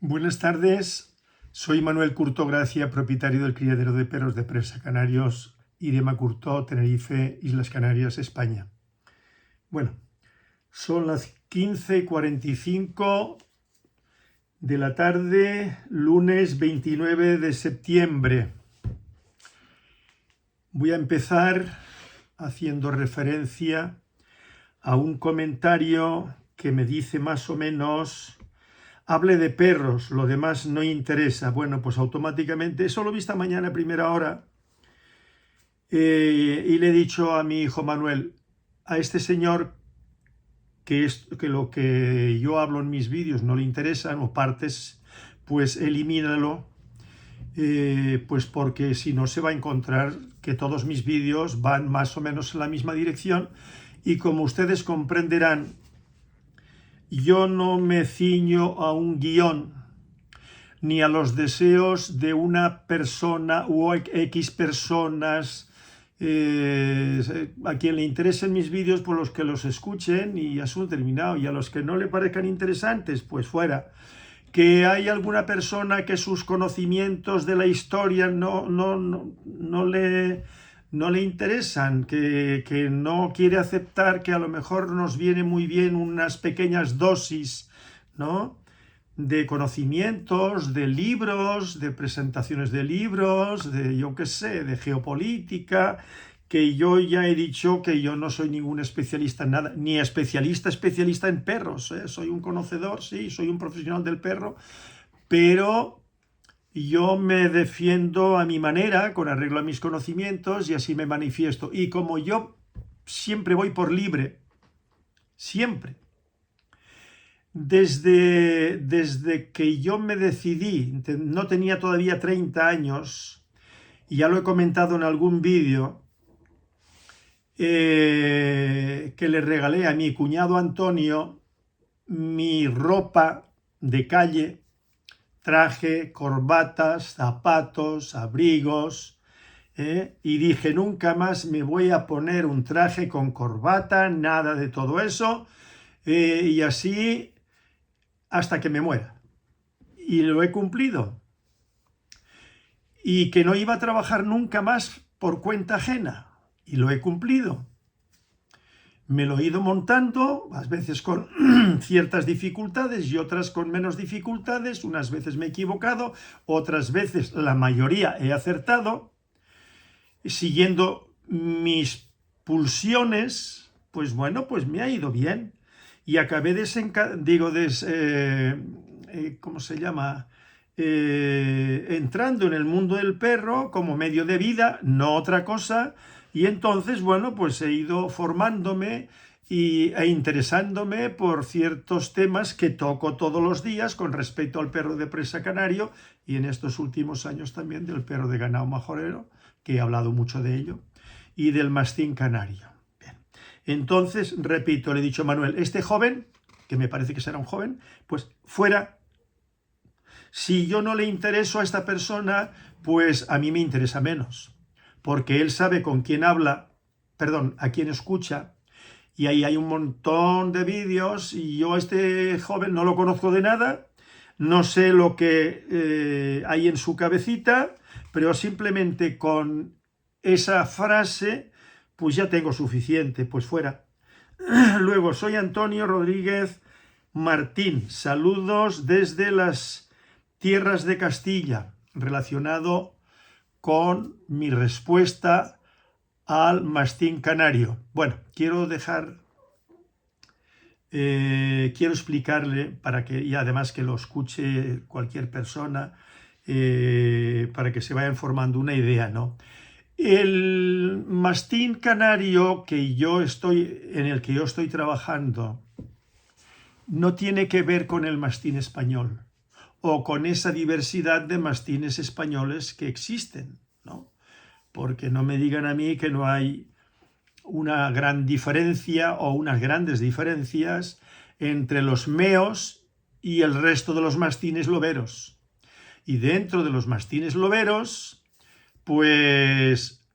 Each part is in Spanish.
Buenas tardes, soy Manuel Curto Gracia, propietario del criadero de perros de presa canarios Irema Curto, Tenerife, Islas Canarias, España. Bueno, son las 15:45 de la tarde, lunes 29 de septiembre. Voy a empezar haciendo referencia a un comentario que me dice más o menos: hable de perros, lo demás no interesa. Bueno, pues automáticamente, eso lo vi esta mañana a primera hora, y le he dicho a mi hijo Manuel, a este señor que lo que yo hablo en mis vídeos no le interesan o partes, pues elimínalo, pues porque si no se va a encontrar que todos mis vídeos van más o menos en la misma dirección, y como ustedes comprenderán, yo no me ciño a un guión ni a los deseos de una persona u X personas. A quien le interesen mis vídeos, pues los que los escuchen y asunto terminado, y a los que no le parezcan interesantes, pues fuera. Que hay alguna persona que sus conocimientos de la historia no le interesan, que no quiere aceptar que a lo mejor nos viene muy bien unas pequeñas dosis, ¿no?, de conocimientos, de libros, de presentaciones de libros, de yo qué sé, de geopolítica, que yo ya he dicho que yo no soy ningún especialista en nada, ni especialista en perros, ¿eh? Soy un conocedor, sí, soy un profesional del perro, pero yo me defiendo a mi manera, con arreglo a mis conocimientos, y así me manifiesto. Y como yo siempre voy por libre, siempre, desde que yo me decidí, no tenía todavía 30 años, y ya lo he comentado en algún vídeo, que le regalé a mi cuñado Antonio mi ropa de calle, traje, corbatas, zapatos, abrigos, y dije, nunca más me voy a poner un traje con corbata, nada de todo eso, y así hasta que me muera. Y lo he cumplido. Y que no iba a trabajar nunca más por cuenta ajena. Y lo he cumplido. Me lo he ido montando, a veces con ciertas dificultades y otras con menos dificultades. Unas veces me he equivocado, otras veces, la mayoría, he acertado. Siguiendo mis pulsiones, pues bueno, pues me ha ido bien. Y acabé ¿cómo se llama? Entrando en el mundo del perro como medio de vida, no otra cosa. Y entonces, bueno, pues he ido formándome e interesándome por ciertos temas que toco todos los días con respecto al perro de presa canario, y en estos últimos años también del perro de ganado majorero, que he hablado mucho de ello, y del mastín canario. Bien. Entonces, repito, le he dicho a Manuel, este joven, que me parece que será un joven, pues fuera. Si yo no le intereso a esta persona, pues a mí me interesa menos, porque él sabe con quién habla, perdón, a quién escucha, y ahí hay un montón de vídeos, y yo a este joven no lo conozco de nada, no sé lo que hay en su cabecita, pero simplemente con esa frase, pues ya tengo suficiente, pues fuera. Luego, soy Antonio Rodríguez Martín, saludos desde las tierras de Castilla, relacionado con mi respuesta al mastín canario. Bueno, quiero explicarle, para que, y además que lo escuche cualquier persona, para que se vayan formando una idea, ¿no? El mastín canario en el que yo estoy trabajando no tiene que ver con el mastín español o con esa diversidad de mastines españoles que existen, ¿no? Porque no me digan a mí que no hay una gran diferencia o unas grandes diferencias entre los meos y el resto de los mastines loberos. Y dentro de los mastines loberos, pues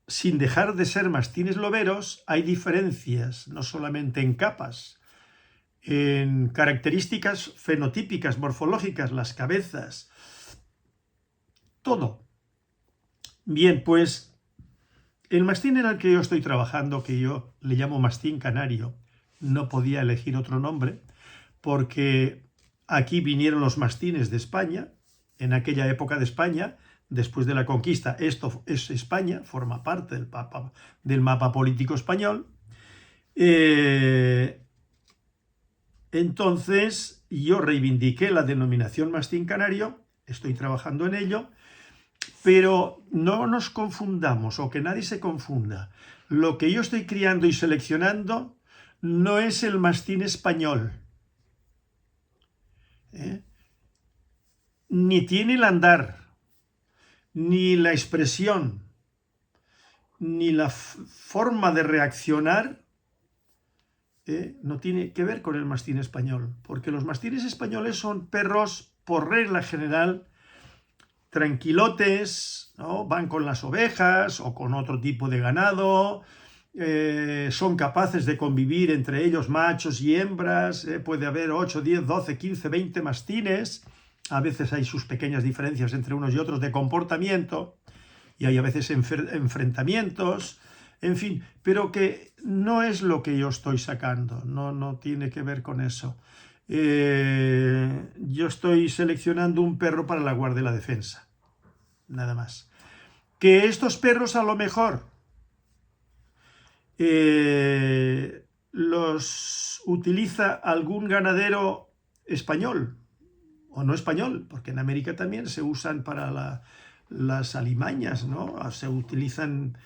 sin dejar de ser mastines loberos, hay diferencias, no solamente en capas, en características fenotípicas, morfológicas, las cabezas, todo. Bien, pues el mastín en el que yo estoy trabajando, que yo le llamo mastín canario, no podía elegir otro nombre, porque aquí vinieron los mastines de España, en aquella época de España, después de la conquista, esto es España, forma parte del mapa político español. Entonces yo reivindiqué la denominación mastín canario, estoy trabajando en ello, pero no nos confundamos, o que nadie se confunda. Lo que yo estoy criando y seleccionando no es el mastín español, ni tiene el andar, ni la expresión, ni la forma de reaccionar, no tiene que ver con el mastín español, porque los mastines españoles son perros, por regla general, tranquilotes, ¿no? Van con las ovejas o con otro tipo de ganado, son capaces de convivir entre ellos machos y hembras, puede haber 8, 10, 12, 15, 20 mastines, a veces hay sus pequeñas diferencias entre unos y otros de comportamiento, y hay a veces enfrentamientos, en fin, pero que no es lo que yo estoy sacando, no tiene que ver con eso. Yo estoy seleccionando un perro para la guardia y la defensa, nada más. Que estos perros a lo mejor los utiliza algún ganadero español o no español, porque en América también se usan para las alimañas, ¿no? Se utilizan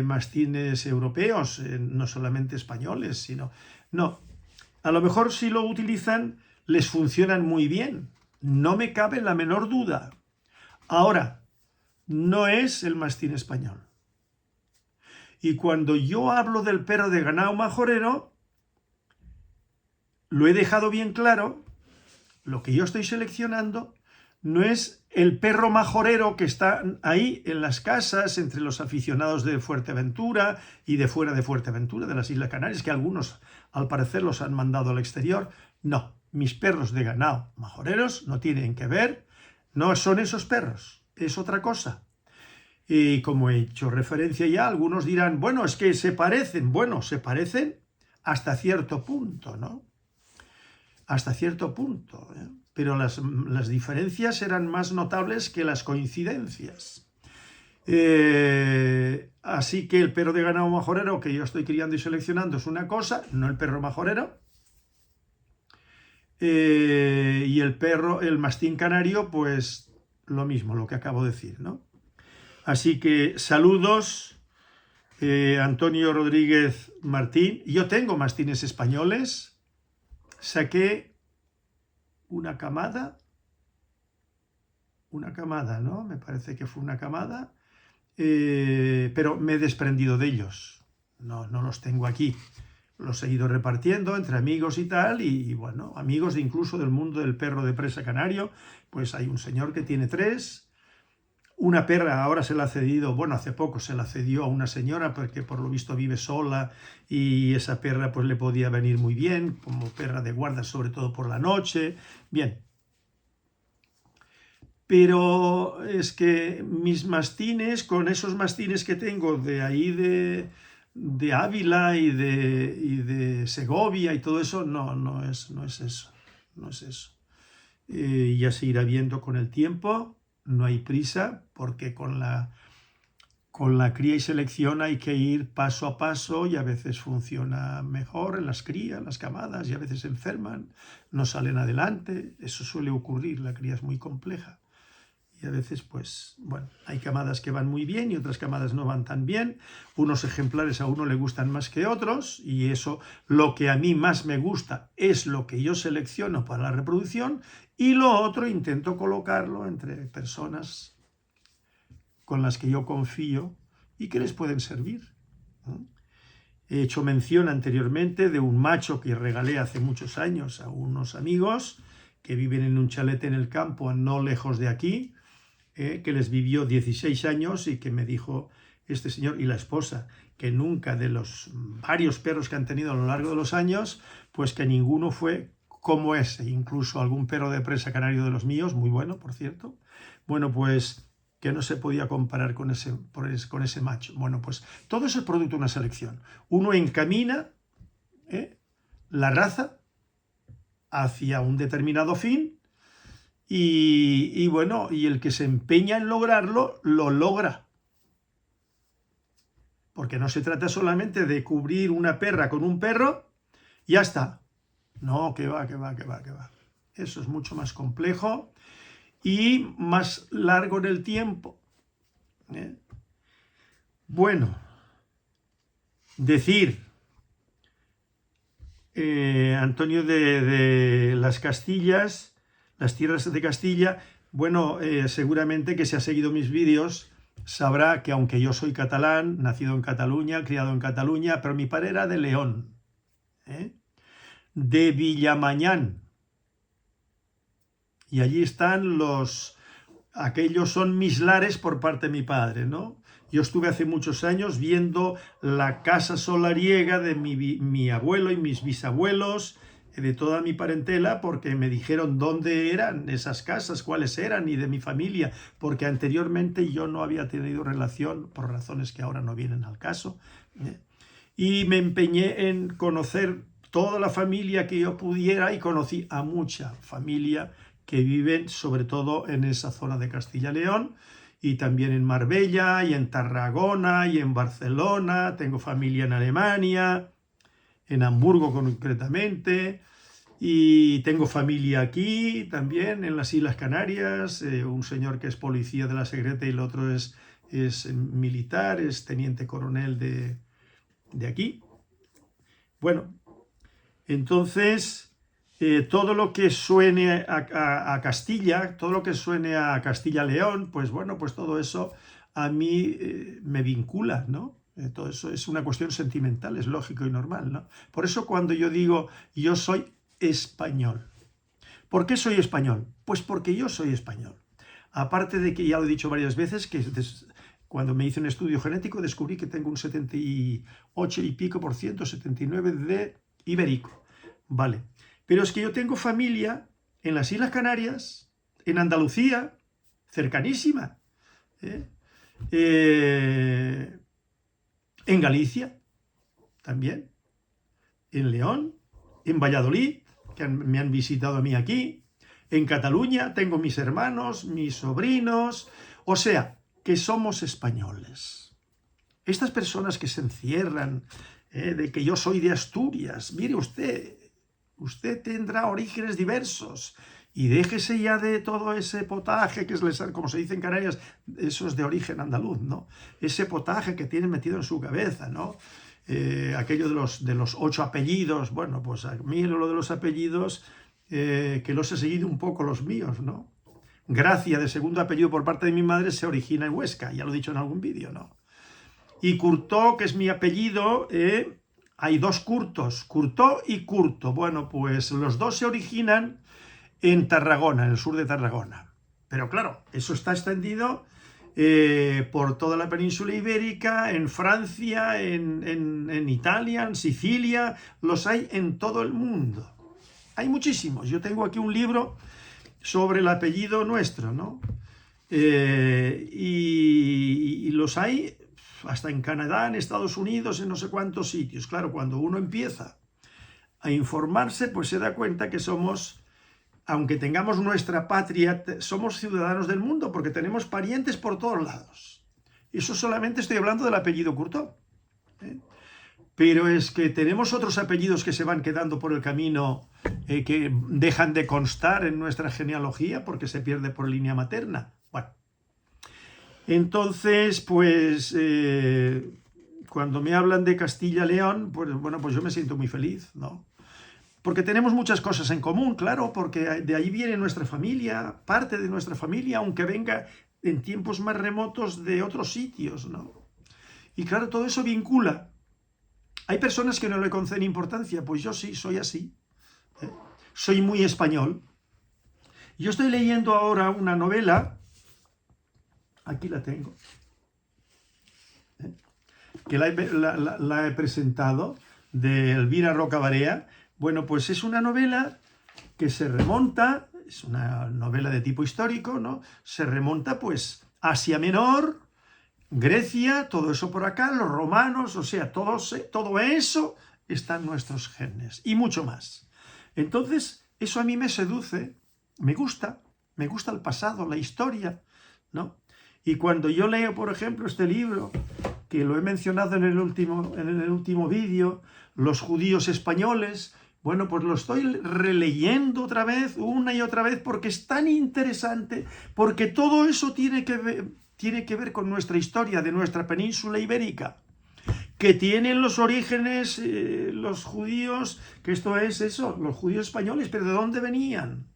mastines europeos, no solamente españoles, sino... No, a lo mejor si lo utilizan les funcionan muy bien, no me cabe la menor duda. Ahora, no es el mastín español. Y cuando yo hablo del perro de ganado majorero, lo he dejado bien claro, lo que yo estoy seleccionando no es el perro majorero que está ahí en las casas entre los aficionados de Fuerteventura y de fuera de Fuerteventura, de las Islas Canarias, que algunos al parecer los han mandado al exterior. No, mis perros de ganado majoreros no tienen que ver, no son esos perros, es otra cosa. Y como he hecho referencia ya, algunos dirán, bueno, es que se parecen. Bueno, se parecen hasta cierto punto, ¿no? Hasta cierto punto, ¿eh? Pero las diferencias eran más notables que las coincidencias. Así que el perro de ganado majorero que yo estoy criando y seleccionando es una cosa, no el perro majorero. Y el mastín canario, pues lo mismo, lo que acabo de decir, ¿no? Así que saludos, Antonio Rodríguez Martín. Yo tengo mastines españoles, saqué una camada, ¿no? Me parece que fue una camada, pero me he desprendido de ellos, no los tengo aquí. Los he ido repartiendo entre amigos y tal, y bueno, amigos incluso del mundo del perro de presa canario, pues hay un señor que tiene 3, una perra ahora se la ha cedido, bueno, hace poco se la cedió a una señora porque por lo visto vive sola y esa perra pues le podía venir muy bien, como perra de guarda, sobre todo por la noche, bien. Pero es que mis mastines, con esos mastines que tengo de ahí de Ávila y de Segovia y todo eso, no es eso, no es eso. Ya se irá viendo con el tiempo, no hay prisa, porque con la cría y selección hay que ir paso a paso y a veces funciona mejor en las crías, las camadas, y a veces se enferman, no salen adelante, eso suele ocurrir, la cría es muy compleja. Y a veces, pues, bueno, hay camadas que van muy bien y otras camadas no van tan bien. Unos ejemplares a uno le gustan más que otros y eso, lo que a mí más me gusta es lo que yo selecciono para la reproducción y lo otro intento colocarlo entre personas con las que yo confío y que les pueden servir, ¿no? He hecho mención anteriormente de un macho que regalé hace muchos años a unos amigos que viven en un chalet en el campo, no lejos de aquí, que les vivió 16 años y que me dijo este señor y la esposa, que nunca de los varios perros que han tenido a lo largo de los años, pues que ninguno fue como ese, incluso algún perro de presa canario de los míos, muy bueno, por cierto, bueno, pues que no se podía comparar con ese macho. Bueno, pues todo eso es producto de una selección. Uno encamina la raza hacia un determinado fin y bueno, y el que se empeña en lograrlo, lo logra. Porque no se trata solamente de cubrir una perra con un perro y ya está. No, que va. Eso es mucho más complejo y más largo en el tiempo. Bueno, decir, Antonio de las Castillas, las tierras de Castilla, bueno, seguramente que si ha seguido mis vídeos sabrá que aunque yo soy catalán, nacido en Cataluña, criado en Cataluña, pero mi padre era de León, de Villamañán. Y allí están aquellos son mis lares por parte de mi padre, ¿no? Yo estuve hace muchos años viendo la casa solariega de mi abuelo y mis bisabuelos, de toda mi parentela, porque me dijeron dónde eran esas casas, cuáles eran, y de mi familia, porque anteriormente yo no había tenido relación, por razones que ahora no vienen al caso, y me empeñé en conocer toda la familia que yo pudiera, y conocí a mucha familia que viven sobre todo en esa zona de Castilla y León, y también en Marbella, y en Tarragona, y en Barcelona. Tengo familia en Alemania, en Hamburgo concretamente, y tengo familia aquí también en las Islas Canarias, un señor que es policía de la Secreta y el otro es militar, es teniente coronel de aquí. Bueno, entonces todo lo que suene a Castilla, todo lo que suene a Castilla-León, pues bueno, pues todo eso a mí me vincula, ¿no? Todo eso es una cuestión sentimental, es lógico y normal, ¿no? Por eso cuando yo digo yo soy español. ¿Por qué soy español? Pues porque yo soy español. Aparte de que ya lo he dicho varias veces, que cuando me hice un estudio genético descubrí que tengo un 78 y pico por ciento, 79 de ibérico. Vale. Pero es que yo tengo familia en las Islas Canarias, en Andalucía, cercanísima, en Galicia también, en León, en Valladolid, que me han visitado a mí aquí, en Cataluña tengo mis hermanos, mis sobrinos, o sea, que somos españoles. Estas personas que se encierran, de que yo soy de Asturias, mire usted tendrá orígenes diversos, y déjese ya de todo ese potaje que es, como se dice en Canarias, eso es de origen andaluz, ¿no? Ese potaje que tienen metido en su cabeza, ¿no? Aquello de los 8 apellidos, bueno, pues a mí lo de los apellidos, que los he seguido un poco los míos, ¿no? Gracia, de segundo apellido por parte de mi madre, se origina en Huesca, ya lo he dicho en algún vídeo, ¿no? Y Curtó, que es mi apellido, hay dos Curtos, Curtó y Curto. Bueno, pues los dos se originan en Tarragona, en el sur de Tarragona. Pero claro, eso está extendido por toda la península ibérica, en Francia, en Italia, en Sicilia, los hay en todo el mundo. Hay muchísimos. Yo tengo aquí un libro sobre el apellido nuestro, ¿no? Y los hay hasta en Canadá, en Estados Unidos, en no sé cuántos sitios. Claro, cuando uno empieza a informarse, pues se da cuenta que somos, aunque tengamos nuestra patria, somos ciudadanos del mundo, porque tenemos parientes por todos lados. Eso solamente estoy hablando del apellido Curtó. Pero es que tenemos otros apellidos que se van quedando por el camino, que dejan de constar en nuestra genealogía porque se pierde por línea materna. Bueno, entonces, pues, cuando me hablan de Castilla-León, pues bueno, pues yo me siento muy feliz, ¿no? Porque tenemos muchas cosas en común, claro, porque de ahí viene nuestra familia, parte de nuestra familia, aunque venga en tiempos más remotos de otros sitios, ¿no? Y claro, todo eso vincula. Hay personas que no le conceden importancia, pues yo sí, soy así. Soy muy español. Yo estoy leyendo ahora una novela, aquí la tengo, que la he presentado, de Elvira Roca Barea. Bueno, pues es una novela que se remonta, es una novela de tipo histórico, ¿no? Se remonta pues a Asia Menor, Grecia, todo eso por acá, los romanos, o sea, todo eso está en nuestros genes y mucho más. Entonces, eso a mí me seduce, me gusta el pasado, la historia, ¿no? Y cuando yo leo, por ejemplo, este libro, que lo he mencionado en el último vídeo, Los judíos españoles, bueno, pues lo estoy releyendo otra vez, una y otra vez, porque es tan interesante, porque todo eso tiene que ver con nuestra historia de nuestra península ibérica, que tienen los orígenes, los judíos, que esto es eso, los judíos españoles, pero ¿de dónde venían?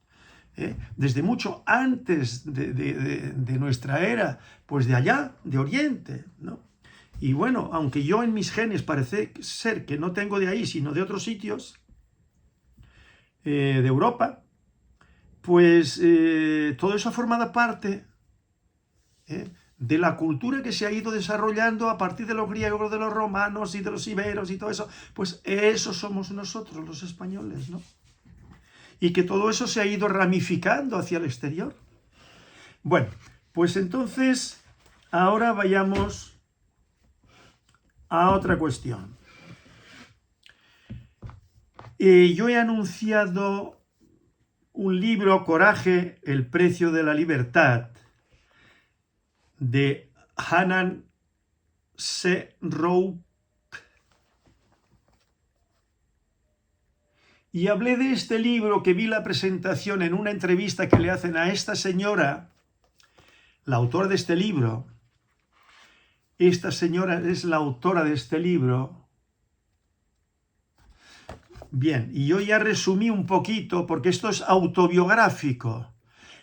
Desde mucho antes de nuestra era, pues de allá, de Oriente, ¿no? Y bueno, aunque yo en mis genes parece ser que no tengo de ahí, sino de otros sitios, de Europa, pues todo eso ha formado parte de la cultura que se ha ido desarrollando a partir de los griegos, de los romanos y de los iberos y todo eso. Pues eso somos nosotros, los españoles, ¿no? Y que todo eso se ha ido ramificando hacia el exterior. Bueno, pues entonces, ahora vayamos a otra cuestión. Yo he anunciado un libro, Coraje, el precio de la libertad, de Hanan Se-Rouk. Y hablé de este libro, que vi la presentación en una entrevista que le hacen a esta señora, la autora de este libro. Esta señora es la autora de este libro. Bien, y yo ya resumí un poquito, porque esto es autobiográfico,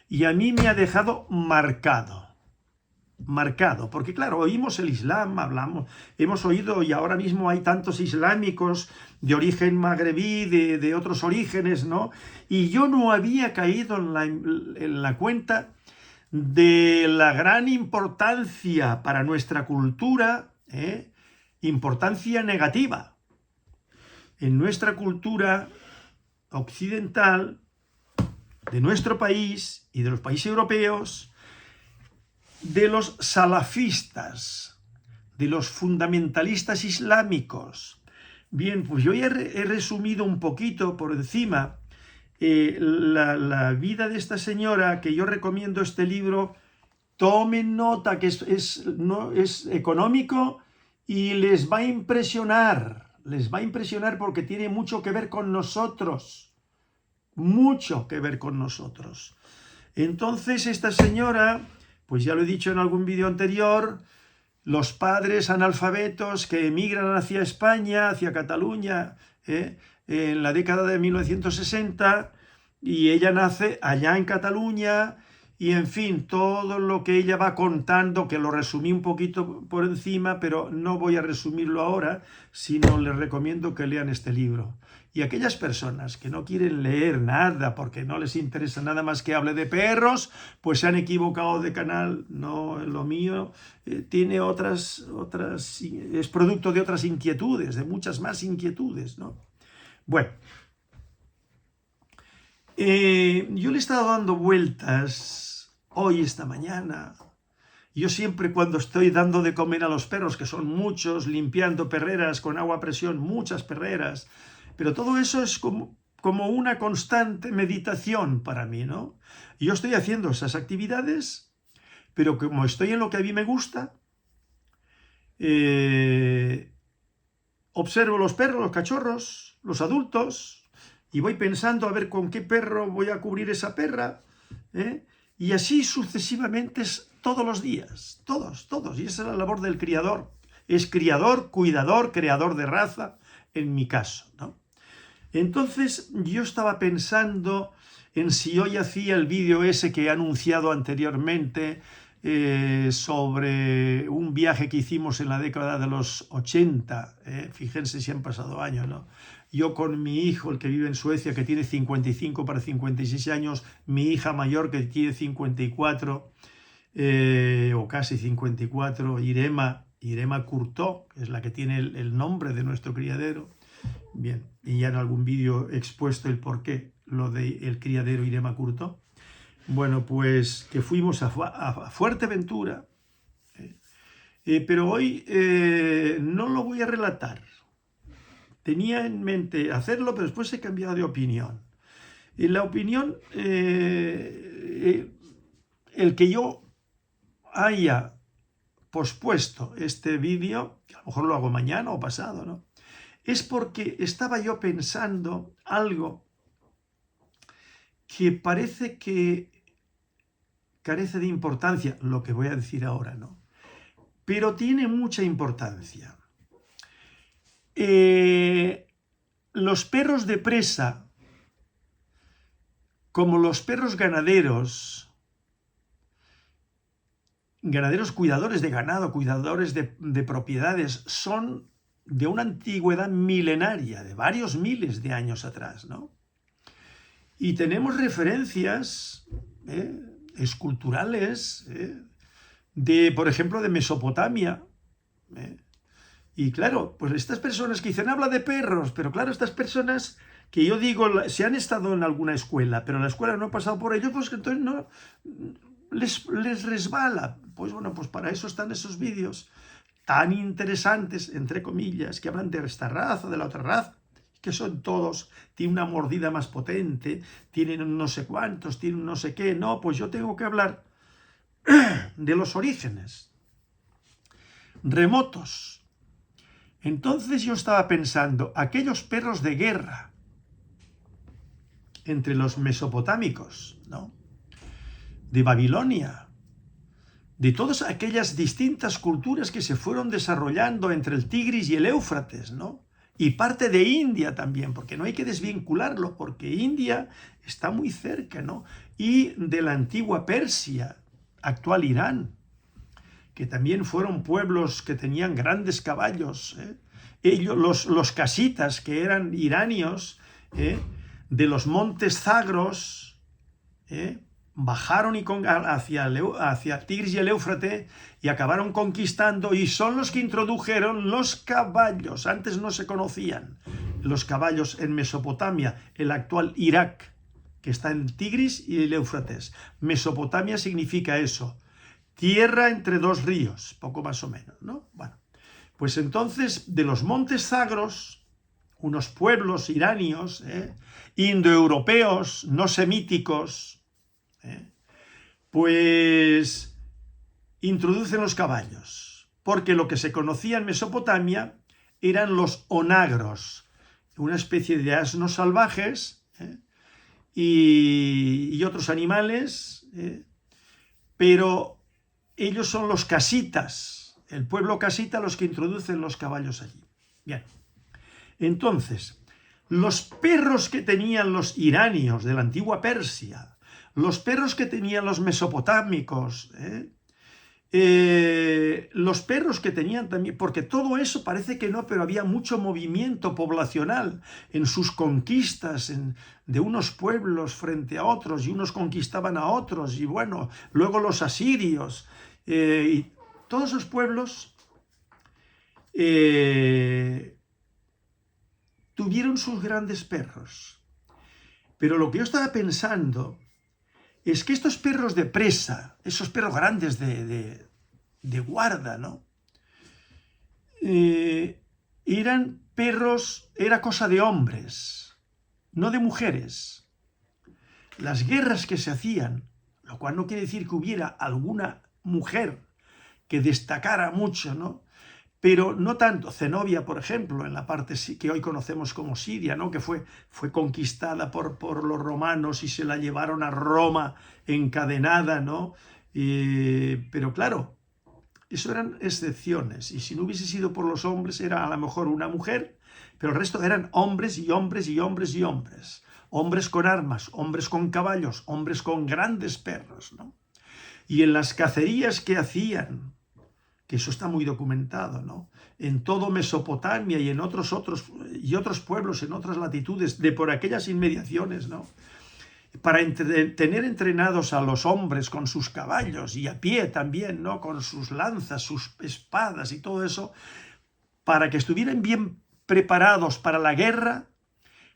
y a mí me ha dejado marcado, porque claro, oímos el Islam, hemos oído, y ahora mismo hay tantos islámicos de origen magrebí, de otros orígenes, ¿no? Y yo no había caído en la cuenta de la gran importancia para nuestra cultura, importancia negativa. En nuestra cultura occidental, de nuestro país y de los países europeos, de los salafistas, de los fundamentalistas islámicos. Bien, pues yo ya he resumido un poquito por encima la vida de esta señora, que yo recomiendo este libro. Tomen nota, que es económico y les va a impresionar. Les va a impresionar porque tiene mucho que ver con nosotros. Mucho que ver con nosotros. Entonces, esta señora, pues ya lo he dicho en algún vídeo anterior, los padres analfabetos que emigran hacia España, hacia Cataluña, en la década de 1960, y ella nace allá en Cataluña, y en fin, todo lo que ella va contando, que lo resumí un poquito por encima, pero no voy a resumirlo ahora, sino les recomiendo que lean este libro. Y aquellas personas que no quieren leer nada porque no les interesa nada más que hable de perros, pues se han equivocado de canal. No, lo mío tiene otras, es producto de otras inquietudes, de muchas más inquietudes, ¿no? Bueno, yo le he estado dando vueltas hoy, esta mañana. Yo siempre, cuando estoy dando de comer a los perros, que son muchos, limpiando perreras con agua a presión, muchas perreras, pero todo eso es como una constante meditación para mí, ¿no? Yo estoy haciendo esas actividades, pero como estoy en lo que a mí me gusta, observo los perros, los cachorros, los adultos, y voy pensando a ver con qué perro voy a cubrir esa perra, y así sucesivamente todos los días, todos, y esa es la labor del criador. Es criador, cuidador, creador de raza, en mi caso, ¿no? Entonces yo estaba pensando en si hoy hacía el vídeo ese que he anunciado anteriormente, sobre un viaje que hicimos en la década de los 80, fíjense si han pasado años, ¿no? Yo con mi hijo, el que vive en Suecia, que tiene 55 para 56 años, mi hija mayor, que tiene 54, o casi 54, Irema, Irema Curtó, que es la que tiene el nombre de nuestro criadero. Bien, y ya en algún vídeo he expuesto el porqué, lo del criadero Irema Curtó. Bueno, pues que fuimos a Fuerteventura, pero hoy no lo voy a relatar. Tenía en mente hacerlo, pero después he cambiado de opinión. Y la opinión, el que yo haya pospuesto este vídeo, que a lo mejor lo hago mañana o pasado, ¿no? Es porque estaba yo pensando algo que parece que carece de importancia, lo que voy a decir ahora, ¿no? Pero tiene mucha importancia. Los perros de presa, como los perros ganaderos cuidadores de ganado, cuidadores de propiedades, son de una antigüedad milenaria, de varios miles de años atrás, ¿no? Y tenemos referencias esculturales por ejemplo, de Mesopotamia. Y claro, pues estas personas que dicen, habla de perros, pero claro, estas personas que yo digo, si han estado en alguna escuela, pero la escuela no ha pasado por ellos, pues entonces no les resbala. Pues bueno, pues para eso están esos vídeos tan interesantes, entre comillas, que hablan de esta raza, de la otra raza, que son todos, tienen una mordida más potente, tienen no sé cuántos, tienen no sé qué. No, pues yo tengo que hablar de los orígenes remotos. Entonces yo estaba pensando, aquellos perros de guerra entre los mesopotámicos, ¿no?, de Babilonia, de todas aquellas distintas culturas que se fueron desarrollando entre el Tigris y el Éufrates, ¿no?, y parte de India también, porque no hay que desvincularlo, porque India está muy cerca, ¿no?, y de la antigua Persia, actual Irán, que también fueron pueblos que tenían grandes caballos. Ellos, los casitas, que eran iranios, de los montes Zagros, bajaron hacia Tigris y el Éufrates y acabaron conquistando, y son los que introdujeron los caballos. Antes no se conocían los caballos en Mesopotamia, el actual Irak, que está en Tigris y el Éufrates. Mesopotamia significa eso, tierra entre dos ríos, poco más o menos, ¿no? Bueno, pues entonces de los montes Zagros, unos pueblos iranios, indoeuropeos, no semíticos, pues introducen los caballos, porque lo que se conocía en Mesopotamia eran los onagros, una especie de asnos salvajes, y otros animales, pero ellos son los casitas, el pueblo casita, los que introducen los caballos allí. Bien, entonces, los perros que tenían los iranios de la antigua Persia, los perros que tenían los mesopotámicos, los perros que tenían también, porque todo eso parece que no, pero había mucho movimiento poblacional en sus conquistas de unos pueblos frente a otros, y unos conquistaban a otros, y bueno, luego los asirios, y todos esos pueblos tuvieron sus grandes perros. Pero lo que yo estaba pensando es que estos perros de presa, esos perros grandes de guarda, ¿no?, eran perros, era cosa de hombres, no de mujeres. Las guerras que se hacían, lo cual no quiere decir que hubiera alguna mujer que destacara mucho, ¿no?, pero no tanto. Zenobia, por ejemplo, en la parte que hoy conocemos como Siria, ¿no?, que fue conquistada por los romanos y se la llevaron a Roma encadenada, ¿no? Pero claro, eso eran excepciones, y si no hubiese sido por los hombres era a lo mejor una mujer, pero el resto eran hombres y hombres y hombres y hombres. Hombres con armas, hombres con caballos, hombres con grandes perros, ¿no? Y en las cacerías que hacían, que eso está muy documentado, ¿no?, en todo Mesopotamia y en otros pueblos, en otras latitudes, de por aquellas inmediaciones, ¿no?, para tener entrenados a los hombres con sus caballos y a pie también, ¿no? Con sus lanzas, sus espadas y todo eso, para que estuvieran bien preparados para la guerra,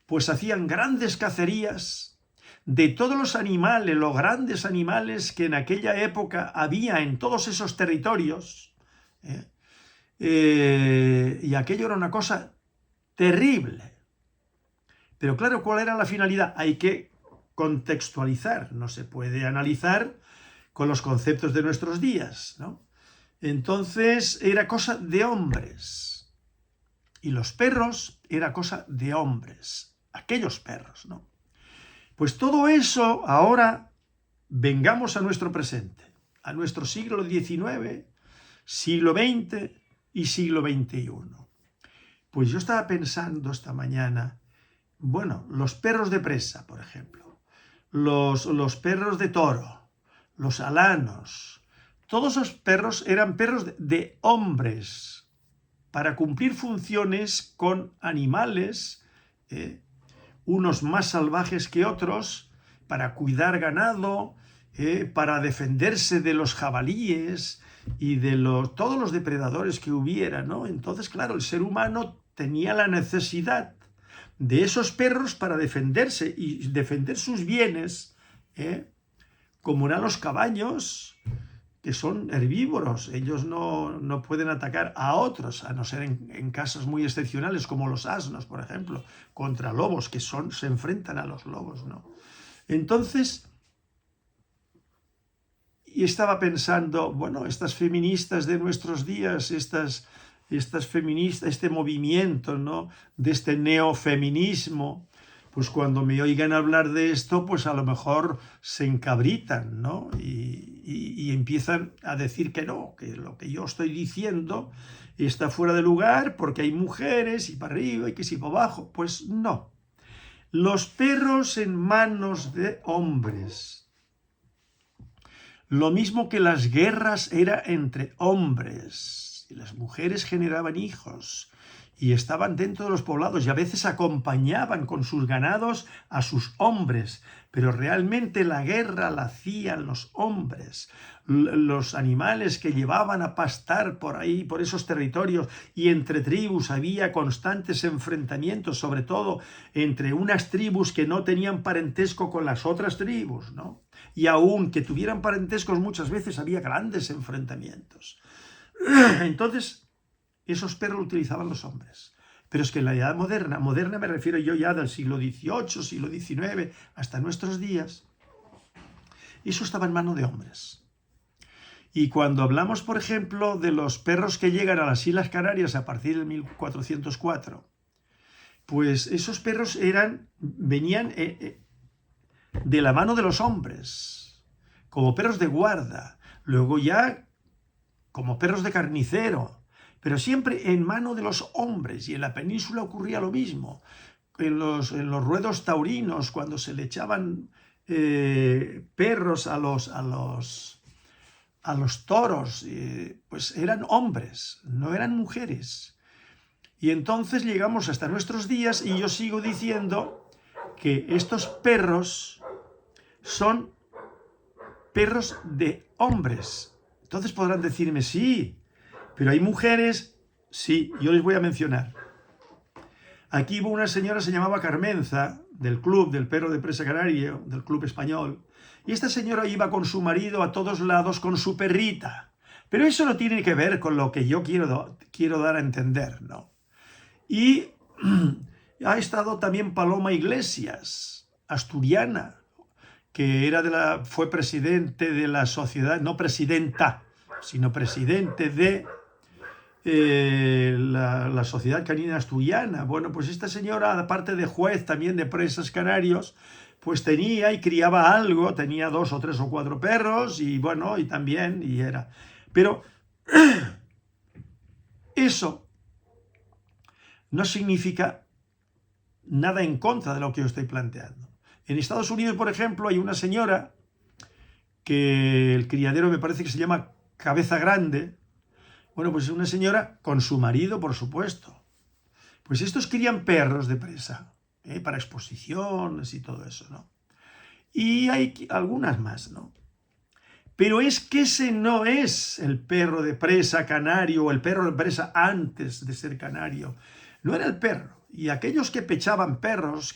pues hacían grandes cacerías de todos los animales, los grandes animales que en aquella época había en todos esos territorios, y aquello era una cosa terrible. Pero claro, ¿cuál era la finalidad? Hay que contextualizar, no se puede analizar con los conceptos de nuestros días, ¿no? Entonces era cosa de hombres, y los perros era cosa de hombres, aquellos perros, ¿no? Pues todo eso ahora vengamos a nuestro presente, a nuestro siglo XIX, siglo XX y siglo XXI. Pues yo estaba pensando esta mañana, bueno, los perros de presa, por ejemplo, los perros de toro, los alanos, todos esos perros eran perros de hombres para cumplir funciones con animales, unos más salvajes que otros, para cuidar ganado, para defenderse de los jabalíes y de todos los depredadores que hubiera, ¿no? Entonces, claro, el ser humano tenía la necesidad de esos perros para defenderse y defender sus bienes, como eran los caballos, que son herbívoros. Ellos no pueden atacar a otros, a no ser en casos muy excepcionales, como los asnos, por ejemplo, contra lobos, que se enfrentan a los lobos, ¿no? Entonces, y estaba pensando, bueno, estas feministas de nuestros días, estas feministas, este movimiento, ¿no?, de este neofeminismo, pues cuando me oigan hablar de esto, pues a lo mejor se encabritan, ¿no? Y empiezan a decir que no, que lo que yo estoy diciendo está fuera de lugar porque hay mujeres y para arriba y que si para abajo. Pues no. Los perros en manos de hombres. Lo mismo que las guerras era entre hombres. Y las mujeres generaban hijos y estaban dentro de los poblados y a veces acompañaban con sus ganados a sus hombres, pero realmente la guerra la hacían los hombres. Los animales que llevaban a pastar por ahí, por esos territorios, y entre tribus había constantes enfrentamientos, sobre todo entre unas tribus que no tenían parentesco con las otras tribus, ¿no? Y aun que tuvieran parentescos, muchas veces había grandes enfrentamientos. Entonces, esos perros lo utilizaban los hombres. Pero es que en la edad moderna me refiero yo ya del siglo XVIII, siglo XIX, hasta nuestros días, eso estaba en manos de hombres. Y cuando hablamos, por ejemplo, de los perros que llegan a las Islas Canarias a partir de 1404, pues esos perros venían de la mano de los hombres, como perros de guarda, luego ya como perros de carnicero, pero siempre en mano de los hombres. Y en la península ocurría lo mismo. En los ruedos taurinos, cuando se le echaban perros a los toros, pues eran hombres, no eran mujeres. Y entonces llegamos hasta nuestros días y yo sigo diciendo que estos perros son perros de hombres. Entonces podrán decirme, sí, pero hay mujeres. Sí, yo les voy a mencionar. Aquí hubo una señora, se llamaba Carmenza, del club del perro de presa canario, del club español, y esta señora iba con su marido a todos lados con su perrita. Pero eso no tiene que ver con lo que yo quiero dar a entender, ¿no? Y ha estado también Paloma Iglesias, asturiana, que fue presidente de la sociedad, no presidenta, sino presidente de la Sociedad Canina Asturiana. Bueno, pues esta señora, aparte de juez también de presas canarios, pues tenía y criaba algo, tenía 2 o 3 o 4 perros y bueno, y era. Pero eso no significa nada en contra de lo que yo estoy planteando. En Estados Unidos, por ejemplo, hay una señora que el criadero me parece que se llama Cabeza Grande. Bueno, pues es una señora con su marido, por supuesto. Pues estos crían perros de presa, para exposiciones y todo eso, ¿no? y hay algunas más, ¿no? Pero es que ese no es el perro de presa canario o el perro de presa antes de ser canario. No era el perro. Y aquellos que pechaban perros,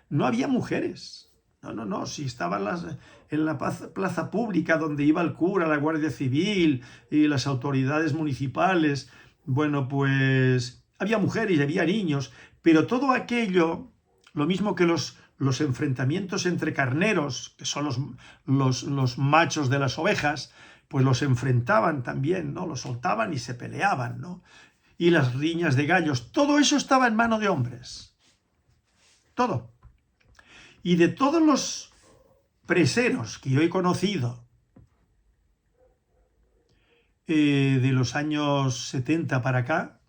no había mujeres. No, no, no. Si estaban en la plaza pública donde iba el cura, la Guardia Civil y las autoridades municipales, bueno, pues había mujeres y había niños. Pero todo aquello, lo mismo que los enfrentamientos entre carneros, que son los machos de las ovejas, pues los enfrentaban también, ¿no? Los soltaban y se peleaban, ¿no? Y las riñas de gallos, todo eso estaba en mano de hombres. Todo. Y de todos los preseros que yo he conocido de los años 70 para acá,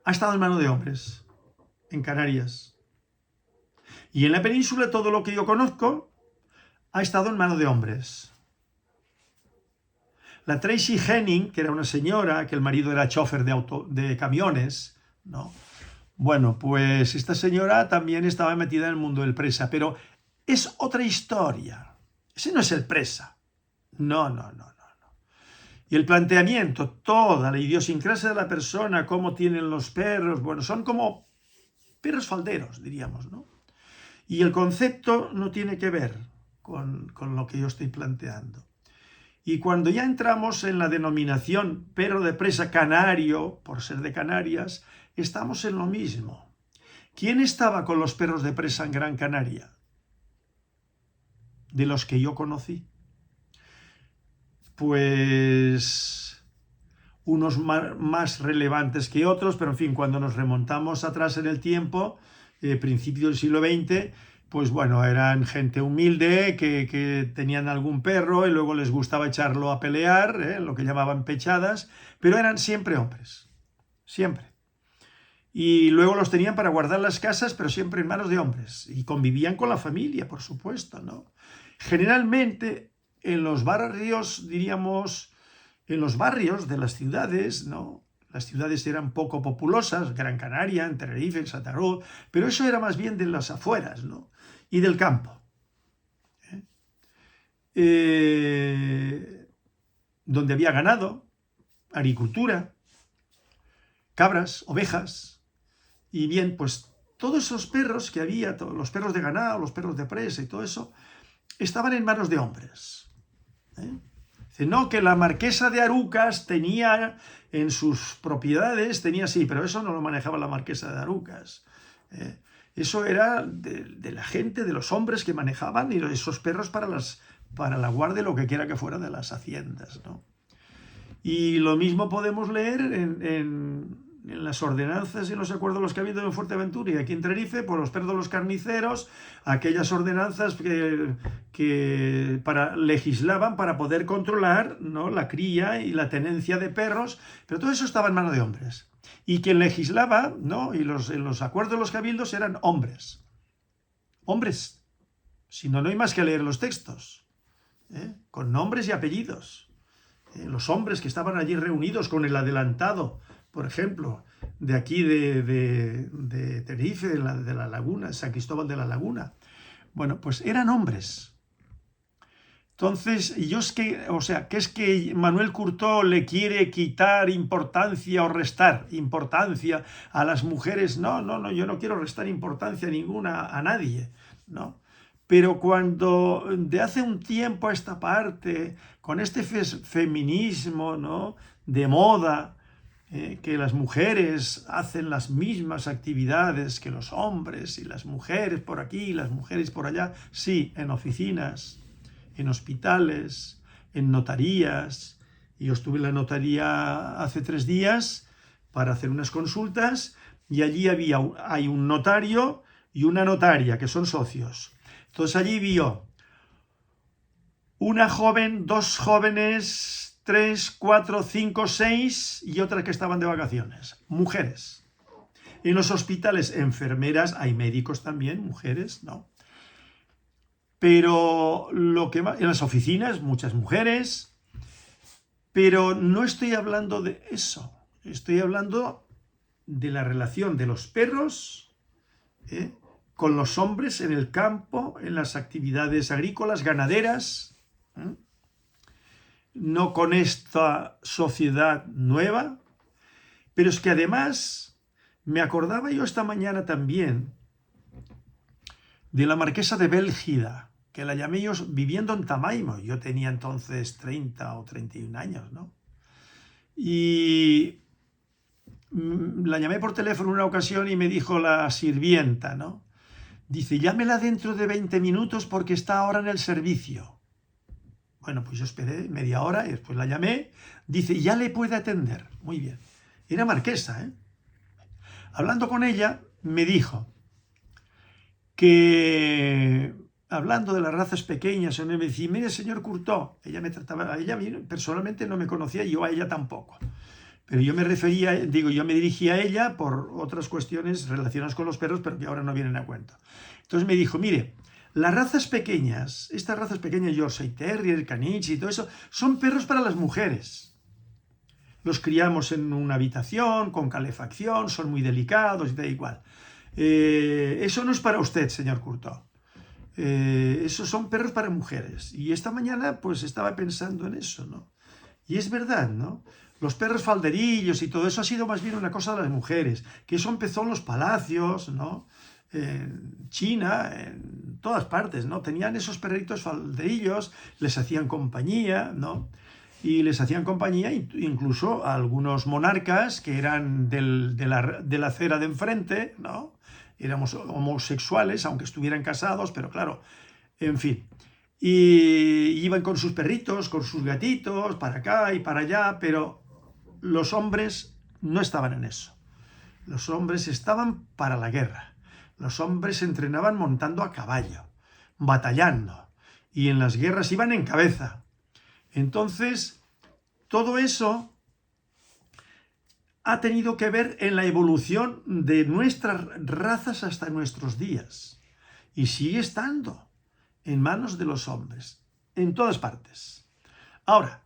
ha estado en mano de hombres, en Canarias. Y en la península todo lo que yo conozco ha estado en mano de hombres. La Tracy Henning, que era una señora, que el marido era chofer de camiones, ¿no? Bueno, pues esta señora también estaba metida en el mundo del presa, pero es otra historia. Ese no es el presa. No, no, no, no, no. Y el planteamiento, toda la idiosincrasia de la persona, cómo tienen los perros, bueno, son como perros falderos, diríamos, ¿no? Y el concepto no tiene que ver con lo que yo estoy planteando. Y cuando ya entramos en la denominación perro de presa canario, por ser de Canarias, estamos en lo mismo. ¿Quién estaba con los perros de presa en Gran Canaria? De los que yo conocí. Pues unos más relevantes que otros, pero en fin, cuando nos remontamos atrás en el tiempo, principio del siglo XX, pues bueno, eran gente humilde que tenían algún perro y luego les gustaba echarlo a pelear, lo que llamaban pechadas, pero eran siempre hombres, siempre. Y luego los tenían para guardar las casas, pero siempre en manos de hombres. Y convivían con la familia, por supuesto, ¿no? Generalmente en los barrios, diríamos, en los barrios de las ciudades, ¿no? Las ciudades eran poco populosas, Gran Canaria, en Tenerife, en Santa Cruz, pero eso era más bien de las afueras, ¿no? Y del campo. Donde había ganado, agricultura, cabras, ovejas, y bien, pues todos esos perros que había, todos los perros de ganado, los perros de presa y todo eso, estaban en manos de hombres. Dice, no, que la marquesa de Arucas tenía en sus propiedades, tenía sí, pero eso no lo manejaba la marquesa de Arucas. Eso era de la gente, de los hombres que manejaban y esos perros para la guardia, lo que quiera que fuera de las haciendas, ¿no? Y lo mismo podemos leer en las ordenanzas y los acuerdos que ha habido en Fuerteventura y aquí en Tenerife, por los perros de los carniceros, aquellas ordenanzas que legislaban para poder controlar, ¿no?, la cría y la tenencia de perros, pero todo eso estaba en manos de hombres. Y quien legislaba, ¿no?, y en los acuerdos de los cabildos eran hombres. Hombres. Si no, no hay más que leer los textos, con nombres y apellidos. Los hombres que estaban allí reunidos con el adelantado, por ejemplo, de aquí de Tenerife, de la Laguna, San Cristóbal de la Laguna. Bueno, pues eran hombres. Entonces, ¿qué es que Manuel Curtó le quiere quitar importancia o restar importancia a las mujeres? No, no, no, yo no quiero restar importancia ninguna a nadie, ¿no? Pero cuando de hace un tiempo a esta parte, con este feminismo, ¿no?, de moda, que las mujeres hacen las mismas actividades que los hombres, y las mujeres por aquí, y las mujeres por allá, sí, en oficinas, en hospitales, en notarías. Y yo estuve en la notaría hace 3 días para hacer unas consultas, y allí hay un notario y una notaria, que son socios. Entonces allí vio una joven, 2 jóvenes, 3, 4, 5, 6 y otras que estaban de vacaciones. Mujeres. En los hospitales, enfermeras, hay médicos también, mujeres, ¿no? Pero en las oficinas, muchas mujeres. Pero no estoy hablando de eso. Estoy hablando de la relación de los perros con los hombres en el campo, en las actividades agrícolas, ganaderas, no con esta sociedad nueva, pero es que además me acordaba yo esta mañana también de la marquesa de Bélgida, que la llamé yo viviendo en Tamaimo. Yo tenía entonces 30 o 31 años, ¿no? Y la llamé por teléfono una ocasión y me dijo la sirvienta, ¿no? Dice, llámela dentro de 20 minutos porque está ahora en el servicio. Bueno, pues yo esperé media hora y después la llamé. Dice, ya le puede atender. Muy bien. Era marquesa, ¿eh? Hablando con ella, me dijo que, hablando de las razas pequeñas, me decía, mire, señor Courtauld, ella me trataba, ella personalmente no me conocía, yo a ella tampoco. Pero yo me refería, yo me dirigía a ella por otras cuestiones relacionadas con los perros, pero que ahora no vienen a cuento. Entonces me dijo, mire, las razas pequeñas, estas razas pequeñas, Yorkshire Terrier, Caniche y todo eso, son perros para las mujeres. Los criamos en una habitación, con calefacción, son muy delicados y da igual. Eso no es para usted, señor Courtauld. Esos son perros para mujeres. Y esta mañana pues estaba pensando en eso, ¿no? Y es verdad, ¿no? Los perros falderillos y todo eso ha sido más bien una cosa de las mujeres, que eso empezó en los palacios, ¿no? En China, en todas partes, ¿no? Tenían esos perritos falderillos, les hacían compañía, ¿no? Y les hacían compañía incluso a algunos monarcas que eran de la acera de enfrente, ¿no? Éramos homosexuales, aunque estuvieran casados, pero claro, en fin. Y iban con sus perritos, con sus gatitos, para acá y para allá, pero los hombres no estaban en eso. Los hombres estaban para la guerra. Los hombres se entrenaban montando a caballo, batallando, y en las guerras iban en cabeza. Entonces, todo eso ha tenido que ver en la evolución de nuestras razas hasta nuestros días. Y sigue estando en manos de los hombres, en todas partes. Ahora,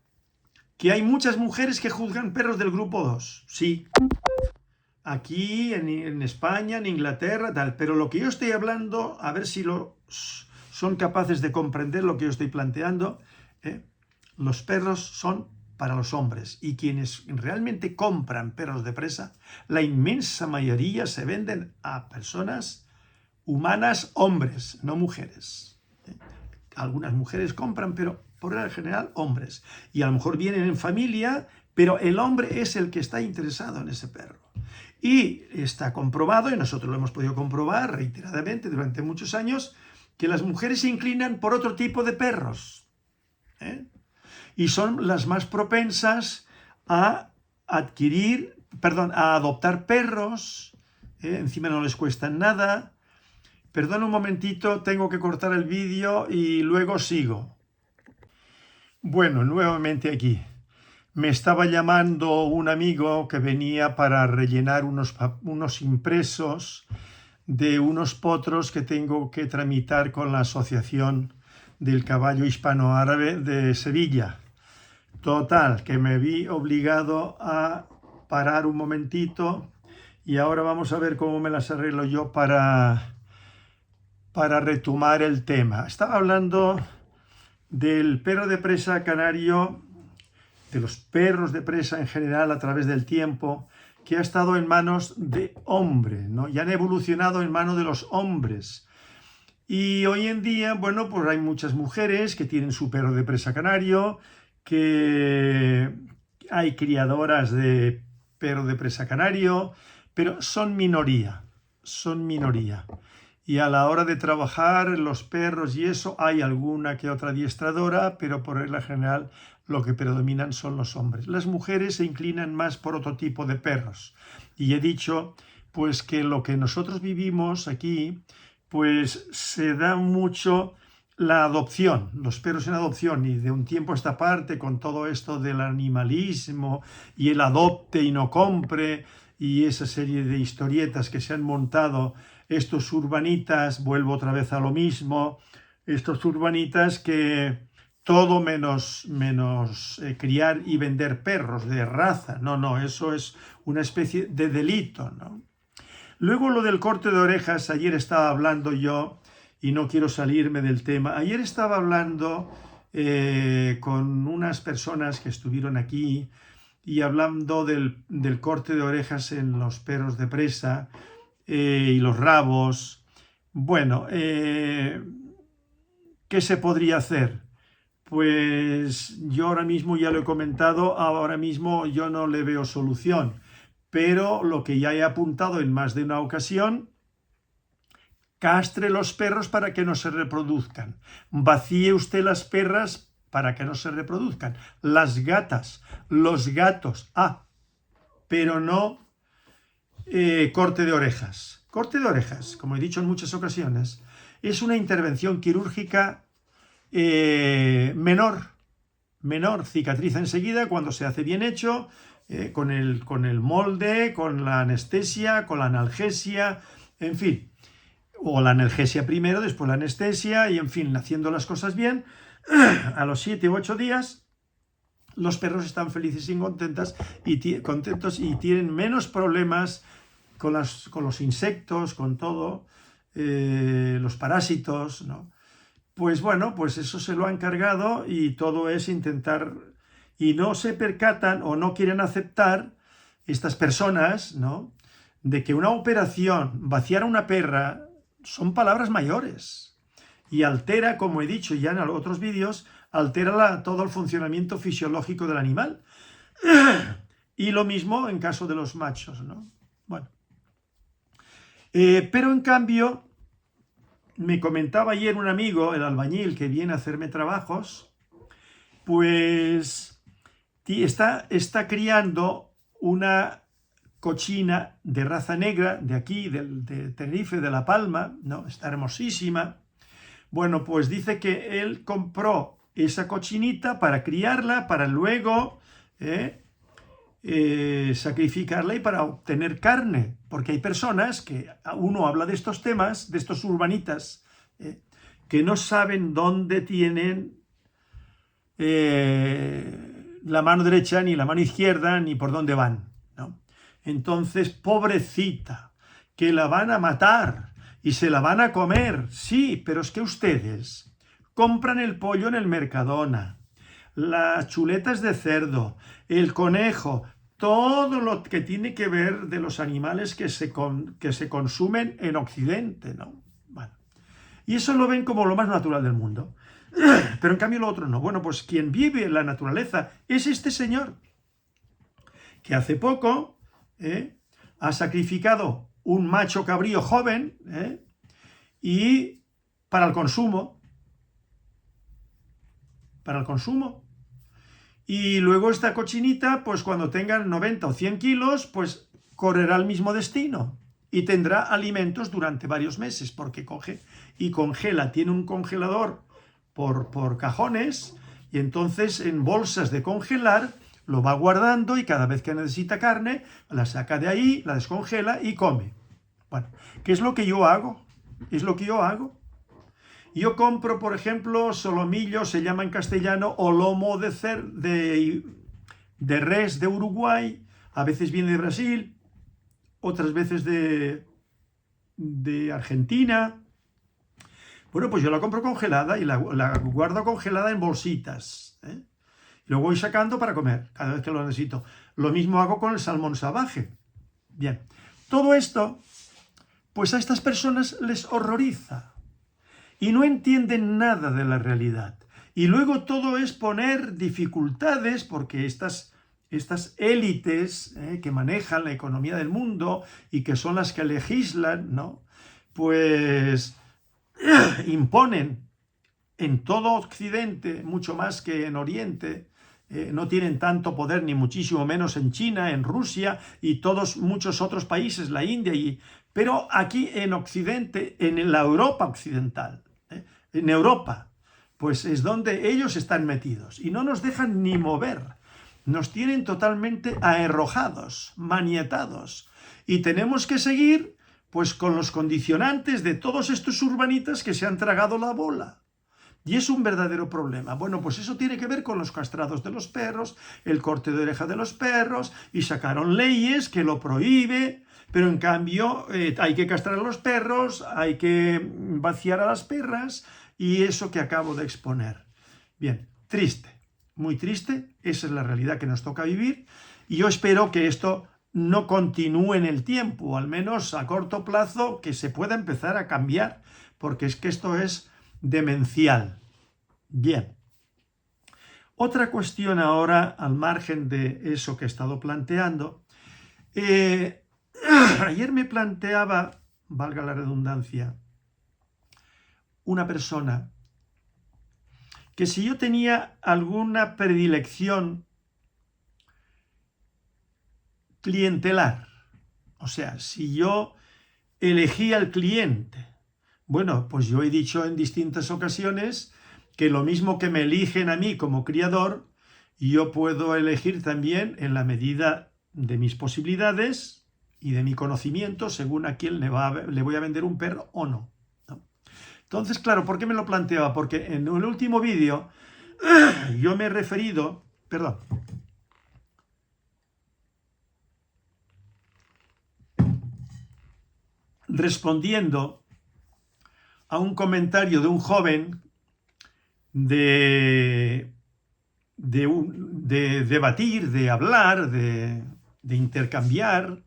que hay muchas mujeres que juzgan perros del grupo 2, sí. Aquí, en España, en Inglaterra, tal. Pero lo que yo estoy hablando, a ver si son capaces de comprender lo que yo estoy planteando, los perros son para los hombres, y quienes realmente compran perros de presa, la inmensa mayoría se venden a personas humanas, hombres, no mujeres. Algunas mujeres compran, pero por regla general hombres, y a lo mejor vienen en familia, pero el hombre es el que está interesado en ese perro. Y está comprobado, y nosotros lo hemos podido comprobar reiteradamente durante muchos años, que las mujeres se inclinan por otro tipo de perros, y son las más propensas a adoptar perros, encima no les cuesta nada. Perdón un momentito, tengo que cortar el vídeo y luego sigo. Bueno, nuevamente aquí. Me estaba llamando un amigo que venía para rellenar unos impresos de unos potros que tengo que tramitar con la Asociación del Caballo Hispano-Árabe de Sevilla. Total, que me vi obligado a parar un momentito y ahora vamos a ver cómo me las arreglo yo para retomar el tema. Estaba hablando del perro de presa canario, de los perros de presa en general a través del tiempo, que ha estado en manos de hombres, ¿no? Y han evolucionado en manos de los hombres. Y hoy en día, bueno, pues hay muchas mujeres que tienen su perro de presa canario, que hay criadoras de perro de presa canario, pero son minoría. Y a la hora de trabajar los perros y eso, hay alguna que otra adiestradora, pero por regla general lo que predominan son los hombres. Las mujeres se inclinan más por otro tipo de perros. Y he dicho, pues, que lo que nosotros vivimos aquí, pues se da mucho la adopción, los perros en adopción, y de un tiempo a esta parte, con todo esto del animalismo y el adopte y no compre, y esa serie de historietas que se han montado estos urbanitas, vuelvo otra vez a lo mismo, estos urbanitas que todo menos criar y vender perros de raza, no, eso es una especie de delito, ¿no? Luego lo del corte de orejas, ayer estaba hablando yo, y no quiero salirme del tema, ayer estaba hablando con unas personas que estuvieron aquí y hablando del corte de orejas en los perros de presa y los rabos. Bueno, ¿qué se podría hacer? Pues yo ahora mismo ya lo he comentado, ahora mismo yo no le veo solución, pero lo que ya he apuntado en más de una ocasión: castre los perros para que no se reproduzcan, vacíe usted las perras para que no se reproduzcan, las gatas, los gatos, pero no corte de orejas. Corte de orejas, como he dicho en muchas ocasiones, es una intervención quirúrgica menor, cicatriza enseguida cuando se hace bien hecho, con el molde, con la anestesia, con la analgesia, en fin, o la analgesia primero, después la anestesia, y en fin, haciendo las cosas bien, a los 7 u 8 días los perros están felices y contentos y tienen menos problemas con los insectos, con todo, los parásitos, ¿no? Pues bueno, pues eso se lo han cargado y todo es intentar, y no se percatan o no quieren aceptar estas personas, ¿no?, de que una operación, vaciar a una perra, son palabras mayores y altera, como he dicho ya en otros vídeos, altera todo el funcionamiento fisiológico del animal. Y lo mismo en caso de los machos, ¿no? Bueno. Pero en cambio, me comentaba ayer un amigo, el albañil que viene a hacerme trabajos, pues está criando una cochina de raza negra de aquí, de Tenerife, de La Palma, ¿no? Está hermosísima. Bueno, pues dice que él compró esa cochinita para criarla, para luego sacrificarla y para obtener carne, porque hay personas que uno habla de estos temas, de estos urbanitas, que no saben dónde tienen la mano derecha, ni la mano izquierda, ni por dónde van, ¿no? Entonces, pobrecita, que la van a matar y se la van a comer. Sí, pero es que ustedes compran el pollo en el Mercadona, las chuletas de cerdo, el conejo, todo lo que tiene que ver de los animales que se consumen en Occidente, ¿no? Bueno, y eso lo ven como lo más natural del mundo. Pero en cambio lo otro no. Bueno, pues quien vive en la naturaleza es este señor, que hace poco ha sacrificado un macho cabrío joven y para el consumo. Y luego esta cochinita, pues cuando tengan 90 o 100 kilos, pues correrá el mismo destino y tendrá alimentos durante varios meses, porque coge y congela, tiene un congelador por cajones, y entonces en bolsas de congelar lo va guardando y cada vez que necesita carne, la saca de ahí, la descongela y come. Bueno, ¿qué es lo que yo hago? Es lo que yo hago. Yo compro, por ejemplo, solomillo, se llama en castellano, o lomo de res de Uruguay, a veces viene de Brasil, otras veces de Argentina. Bueno, pues yo la compro congelada y la guardo congelada en bolsitas, ¿eh? Lo voy sacando para comer cada vez que lo necesito. Lo mismo hago con el salmón salvaje. Bien, todo esto, pues a estas personas les horroriza y no entienden nada de la realidad. Y luego todo es poner dificultades, porque estas élites que manejan la economía del mundo y que son las que legislan, ¿no?, pues imponen en todo Occidente, mucho más que en Oriente. No tienen tanto poder, ni muchísimo menos en China, en Rusia y muchos otros países, la India, pero aquí en Occidente, en la Europa occidental, en Europa, pues es donde ellos están metidos y no nos dejan ni mover. Nos tienen totalmente aherrojados, maniatados, y tenemos que seguir pues con los condicionantes de todos estos urbanitas que se han tragado la bola. Y es un verdadero problema. Bueno, pues eso tiene que ver con los castrados de los perros, el corte de oreja de los perros, y sacaron leyes que lo prohíbe, pero en cambio hay que castrar a los perros, hay que vaciar a las perras y eso que acabo de exponer. Bien, triste, muy triste, esa es la realidad que nos toca vivir y yo espero que esto no continúe en el tiempo, o al menos a corto plazo que se pueda empezar a cambiar, porque es que esto es demencial. Bien. Otra cuestión ahora, al margen de eso que he estado planteando, ayer me planteaba, valga la redundancia, una persona que si yo tenía alguna predilección clientelar, o sea, si yo elegía al cliente, bueno, pues yo he dicho en distintas ocasiones que lo mismo que me eligen a mí como criador, yo puedo elegir también en la medida de mis posibilidades y de mi conocimiento según a quién le voy a vender un perro o no. Entonces, claro, ¿por qué me lo planteaba? Porque en el último vídeo yo me he referido, perdón, respondiendo a un comentario de un joven de debatir, de hablar, de intercambiar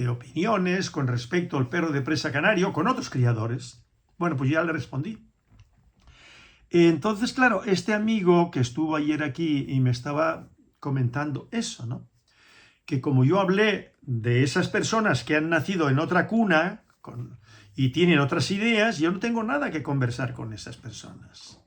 opiniones con respecto al perro de presa canario con otros criadores. Bueno, pues ya le respondí. Entonces, claro, este amigo que estuvo ayer aquí y me estaba comentando eso, ¿no? Que como yo hablé de esas personas que han nacido en otra cuna y tienen otras ideas, yo no tengo nada que conversar con esas personas.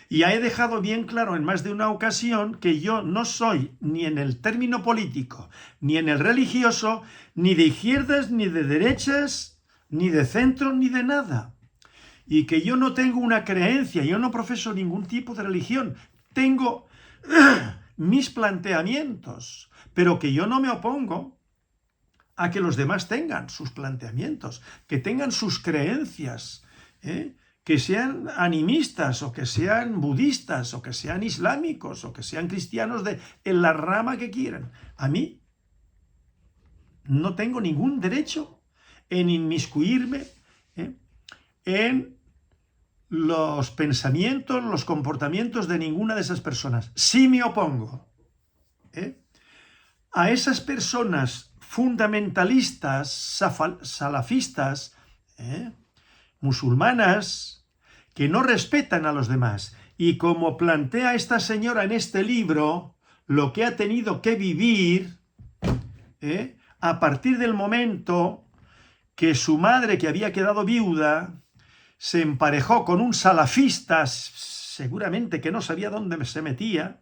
Y ya he dejado bien claro en más de una ocasión que yo no soy ni en el término político, ni en el religioso, ni de izquierdas, ni de derechas, ni de centro, ni de nada. Y que yo no tengo una creencia, yo no profeso ningún tipo de religión. Tengo mis planteamientos, pero que yo no me opongo a que los demás tengan sus planteamientos, que tengan sus creencias, que sean animistas o que sean budistas o que sean islámicos o que sean cristianos en la rama que quieran. A mí no tengo ningún derecho en inmiscuirme en los pensamientos, los comportamientos de ninguna de esas personas. Sí me opongo a esas personas fundamentalistas, salafistas, musulmanas, que no respetan a los demás. Y como plantea esta señora en este libro, lo que ha tenido que vivir a partir del momento que su madre, que había quedado viuda, se emparejó con un salafista, seguramente que no sabía dónde se metía,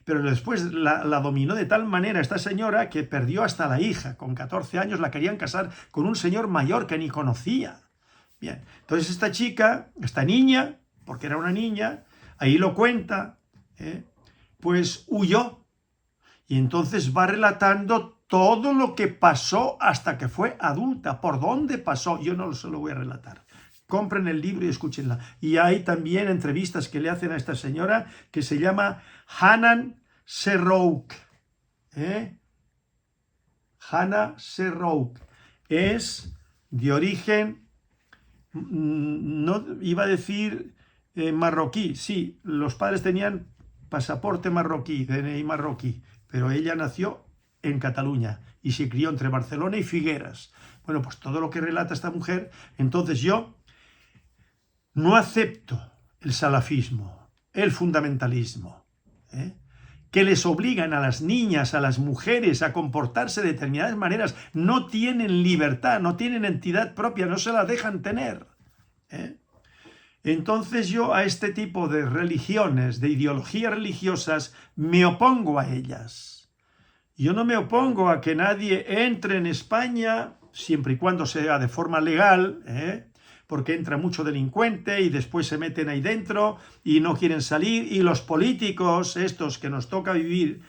pero después la dominó de tal manera esta señora que perdió hasta la hija. Con 14 años la querían casar con un señor mayor que ni conocía. Bien, entonces esta chica, esta niña, porque era una niña, ahí lo cuenta, pues huyó. Y entonces va relatando todo lo que pasó hasta que fue adulta. ¿Por dónde pasó? Yo no se lo voy a relatar. Compren el libro y escúchenla. Y hay también entrevistas que le hacen a esta señora que se llama Hanan Serrouk. Hannah Serrouk. Es de origen, no iba a decir marroquí. Sí, los padres tenían pasaporte marroquí, DNI marroquí, pero ella nació en Cataluña y se crió entre Barcelona y Figueras. Bueno, pues todo lo que relata esta mujer, entonces yo no acepto el salafismo, el fundamentalismo, que les obligan a las niñas, a las mujeres a comportarse de determinadas maneras. No tienen libertad, no tienen entidad propia, no se la dejan tener. Entonces yo a este tipo de religiones, de ideologías religiosas, me opongo a ellas. Yo no me opongo a que nadie entre en España, siempre y cuando sea de forma legal, porque entra mucho delincuente y después se meten ahí dentro y no quieren salir, y los políticos, estos que nos toca vivir,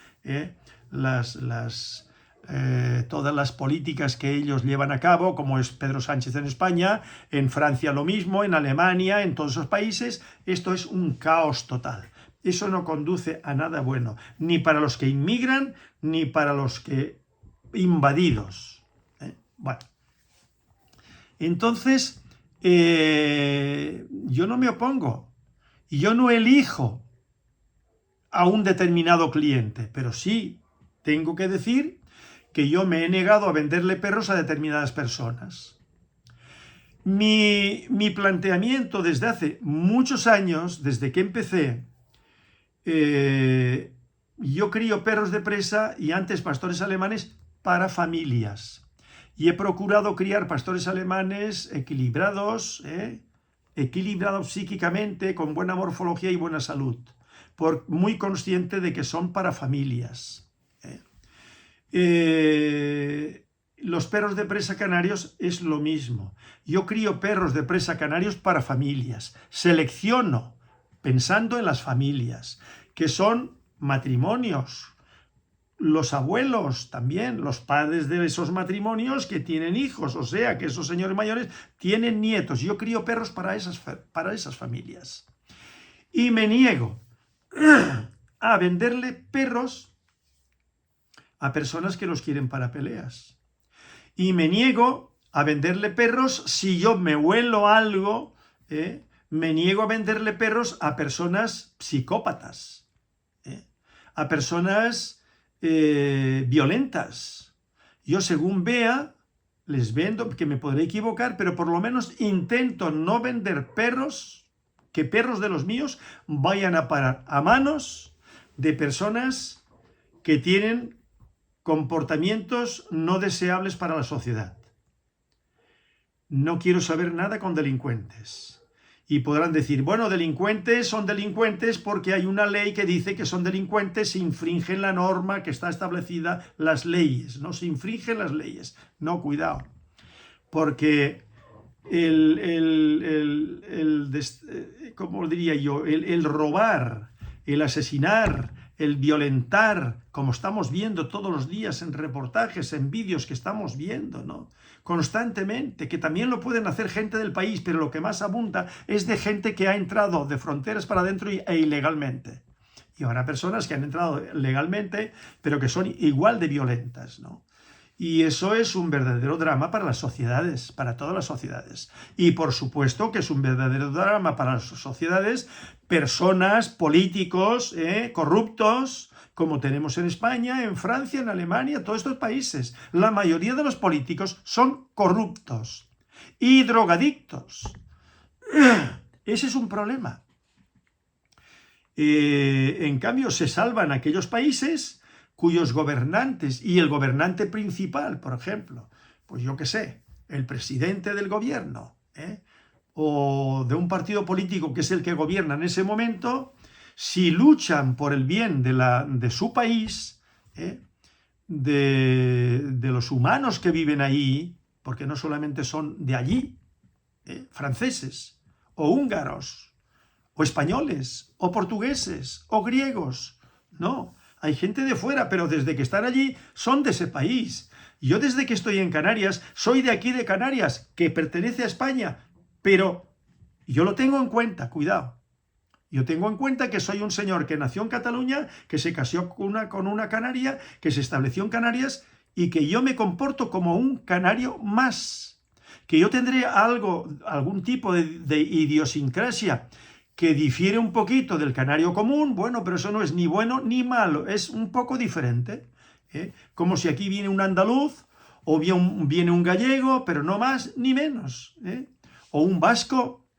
todas las políticas que ellos llevan a cabo, como es Pedro Sánchez en España, en Francia lo mismo, en Alemania, en todos esos países, esto es un caos total. Eso no conduce a nada bueno, ni para los que inmigran, ni para los que invadidos. Bueno, entonces, yo no me opongo, y yo no elijo a un determinado cliente, pero sí tengo que decir que yo me he negado a venderle perros a determinadas personas. Mi planteamiento desde hace muchos años, desde que empecé, yo crío perros de presa y antes pastores alemanes para familias. Y he procurado criar pastores alemanes equilibrados, equilibrados psíquicamente, con buena morfología y buena salud, muy consciente de que son para familias. Los perros de presa canarios es lo mismo. Yo crío perros de presa canarios para familias. Selecciono pensando en las familias, que son matrimonios. Los abuelos también, los padres de esos matrimonios que tienen hijos, o sea, que esos señores mayores tienen nietos. Yo crío perros para esas familias. Y me niego a venderle perros a personas que los quieren para peleas. Y me niego a venderle perros si yo me huelo algo, me niego a venderle perros a personas psicópatas, a personas violentas. Yo según vea, les vendo, que me podré equivocar, pero por lo menos intento no vender perros, que perros de los míos vayan a parar a manos de personas que tienen comportamientos no deseables para la sociedad. No quiero saber nada con delincuentes. Y podrán decir, bueno, delincuentes son delincuentes porque hay una ley que dice que son delincuentes si infringen la norma que está establecida, las leyes, ¿no? Se infringen las leyes. No, cuidado. Porque ¿cómo diría yo? El robar, el asesinar, el violentar, como estamos viendo todos los días en reportajes, en vídeos que estamos viendo, ¿no? Constantemente, que también lo pueden hacer gente del país, pero lo que más abunda es de gente que ha entrado de fronteras para adentro e ilegalmente. Y habrá personas que han entrado legalmente, pero que son igual de violentas, ¿no? Y eso es un verdadero drama para las sociedades, para todas las sociedades. Y por supuesto que es un verdadero drama para las sociedades, personas, políticos, corruptos, como tenemos en España, en Francia, en Alemania, todos estos países. La mayoría de los políticos son corruptos y drogadictos. Ese es un problema. En cambio, se salvan aquellos países cuyos gobernantes, y el gobernante principal, por ejemplo, pues yo qué sé, el presidente del gobierno, o de un partido político que es el que gobierna en ese momento, si luchan por el bien de su país, de los humanos que viven ahí, porque no solamente son de allí, franceses, o húngaros, o españoles, o portugueses, o griegos, no. Hay gente de fuera, pero desde que están allí son de ese país. Yo desde que estoy en Canarias, soy de aquí de Canarias, que pertenece a España, pero yo lo tengo en cuenta, cuidado. Yo tengo en cuenta que soy un señor que nació en Cataluña, que se casó con una canaria, que se estableció en Canarias y que yo me comporto como un canario más. Que yo tendré algún tipo de idiosincrasia que difiere un poquito del canario común, bueno, pero eso no es ni bueno ni malo, es un poco diferente. Como si aquí viene un andaluz, o viene un gallego, pero no más ni menos. O un vasco,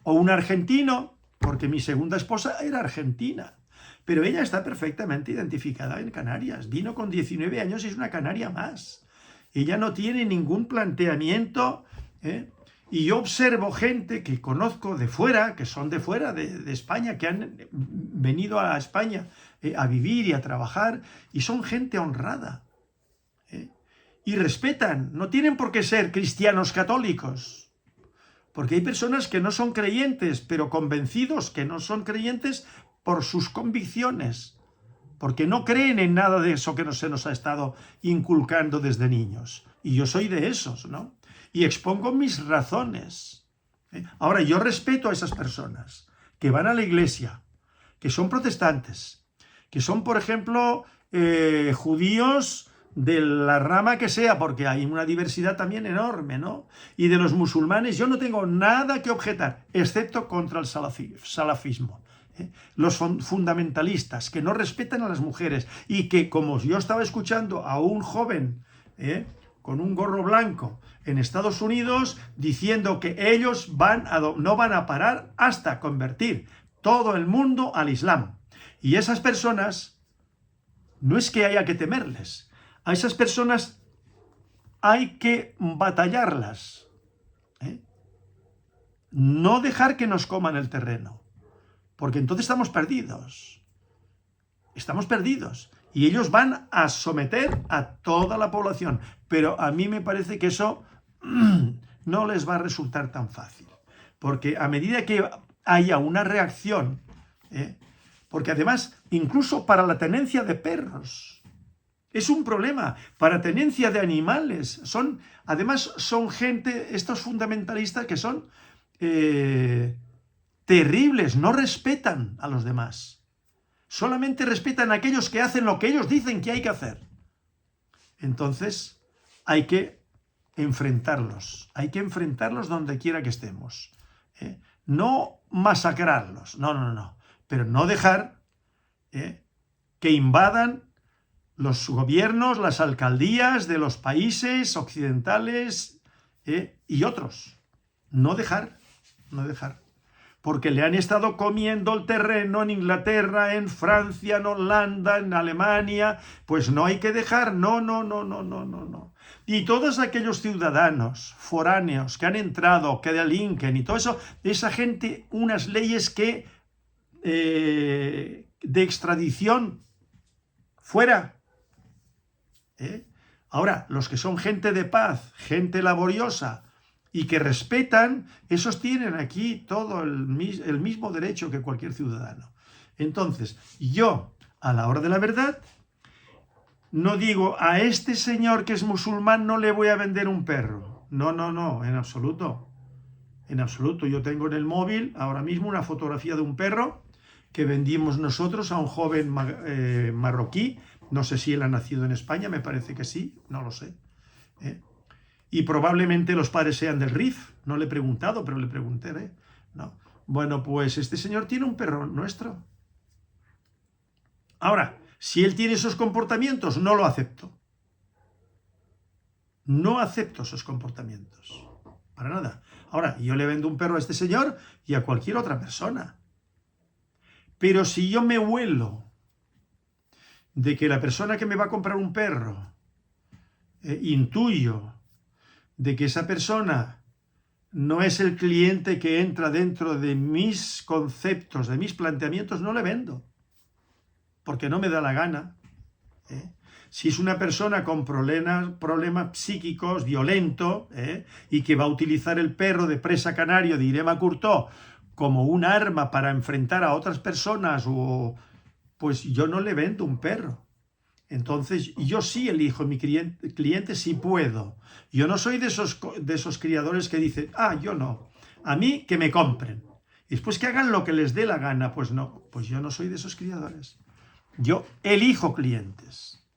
o un argentino, porque mi segunda esposa era argentina, pero ella está perfectamente identificada en Canarias. Vino con 19 años y es una canaria más. Ella no tiene ningún planteamiento, y yo observo gente que conozco de fuera, que son de fuera de España, que han venido a España a vivir y a trabajar, y son gente honrada. Y respetan, no tienen por qué ser cristianos católicos, porque hay personas que no son creyentes, pero convencidos que no son creyentes por sus convicciones, porque no creen en nada de eso que se nos ha estado inculcando desde niños. Y yo soy de esos, ¿no? Y expongo mis razones. Ahora, yo respeto a esas personas que van a la iglesia, que son protestantes, que son, por ejemplo, judíos de la rama que sea, porque hay una diversidad también enorme, ¿no? Y de los musulmanes yo no tengo nada que objetar, excepto contra el salafismo. Los fundamentalistas que no respetan a las mujeres y que, como yo estaba escuchando a un joven con un gorro blanco en Estados Unidos diciendo que ellos no van a parar hasta convertir todo el mundo al Islam. Y esas personas, no es que haya que temerles, a esas personas hay que batallarlas, no dejar que nos coman el terreno, porque entonces estamos perdidos. Estamos perdidos. Y ellos van a someter a toda la población. Pero a mí me parece que eso no les va a resultar tan fácil. Porque a medida que haya una reacción, porque además, incluso para la tenencia de perros, es un problema. Para tenencia de animales. Además, son gente, estos fundamentalistas que son terribles, no respetan a los demás. Solamente respetan a aquellos que hacen lo que ellos dicen que hay que hacer. Entonces, hay que enfrentarlos donde quiera que estemos. No masacrarlos, no. Pero no dejar que invadan los gobiernos, las alcaldías de los países occidentales y otros. No dejar. Porque le han estado comiendo el terreno en Inglaterra, en Francia, en Holanda, en Alemania. Pues no hay que dejar, no. Y todos aquellos ciudadanos foráneos que han entrado, que delinquen y todo eso, esa gente, unas leyes que de extradición fuera. Ahora, los que son gente de paz, gente laboriosa, y que respetan, esos tienen aquí todo el mismo derecho que cualquier ciudadano. Entonces, yo, a la hora de la verdad, no digo, a este señor que es musulmán no le voy a vender un perro. No, en absoluto. En absoluto. Yo tengo en el móvil ahora mismo una fotografía de un perro que vendimos nosotros a un joven marroquí. No sé si él ha nacido en España, me parece que sí, no lo sé. Y probablemente los padres sean del RIF, no le he preguntado, pero le pregunté, ¿no? Bueno, pues este señor tiene un perro nuestro. Ahora, si él tiene esos comportamientos, no lo acepto. No acepto esos comportamientos, para nada. Ahora, yo le vendo un perro a este señor y a cualquier otra persona. Pero si yo me huelo de que la persona que me va a comprar un perro, intuyo de que esa persona no es el cliente que entra dentro de mis conceptos, de mis planteamientos, no le vendo, porque no me da la gana. Si es una persona con problemas psíquicos, violento, y que va a utilizar el perro de presa canario de Irema Curtó como un arma para enfrentar a otras personas, pues yo no le vendo un perro. Entonces, yo sí elijo mi cliente si puedo. Yo no soy de esos criadores que dicen, yo no, a mí que me compren. Y después que hagan lo que les dé la gana, pues no, pues yo no soy de esos criadores. Yo elijo clientes.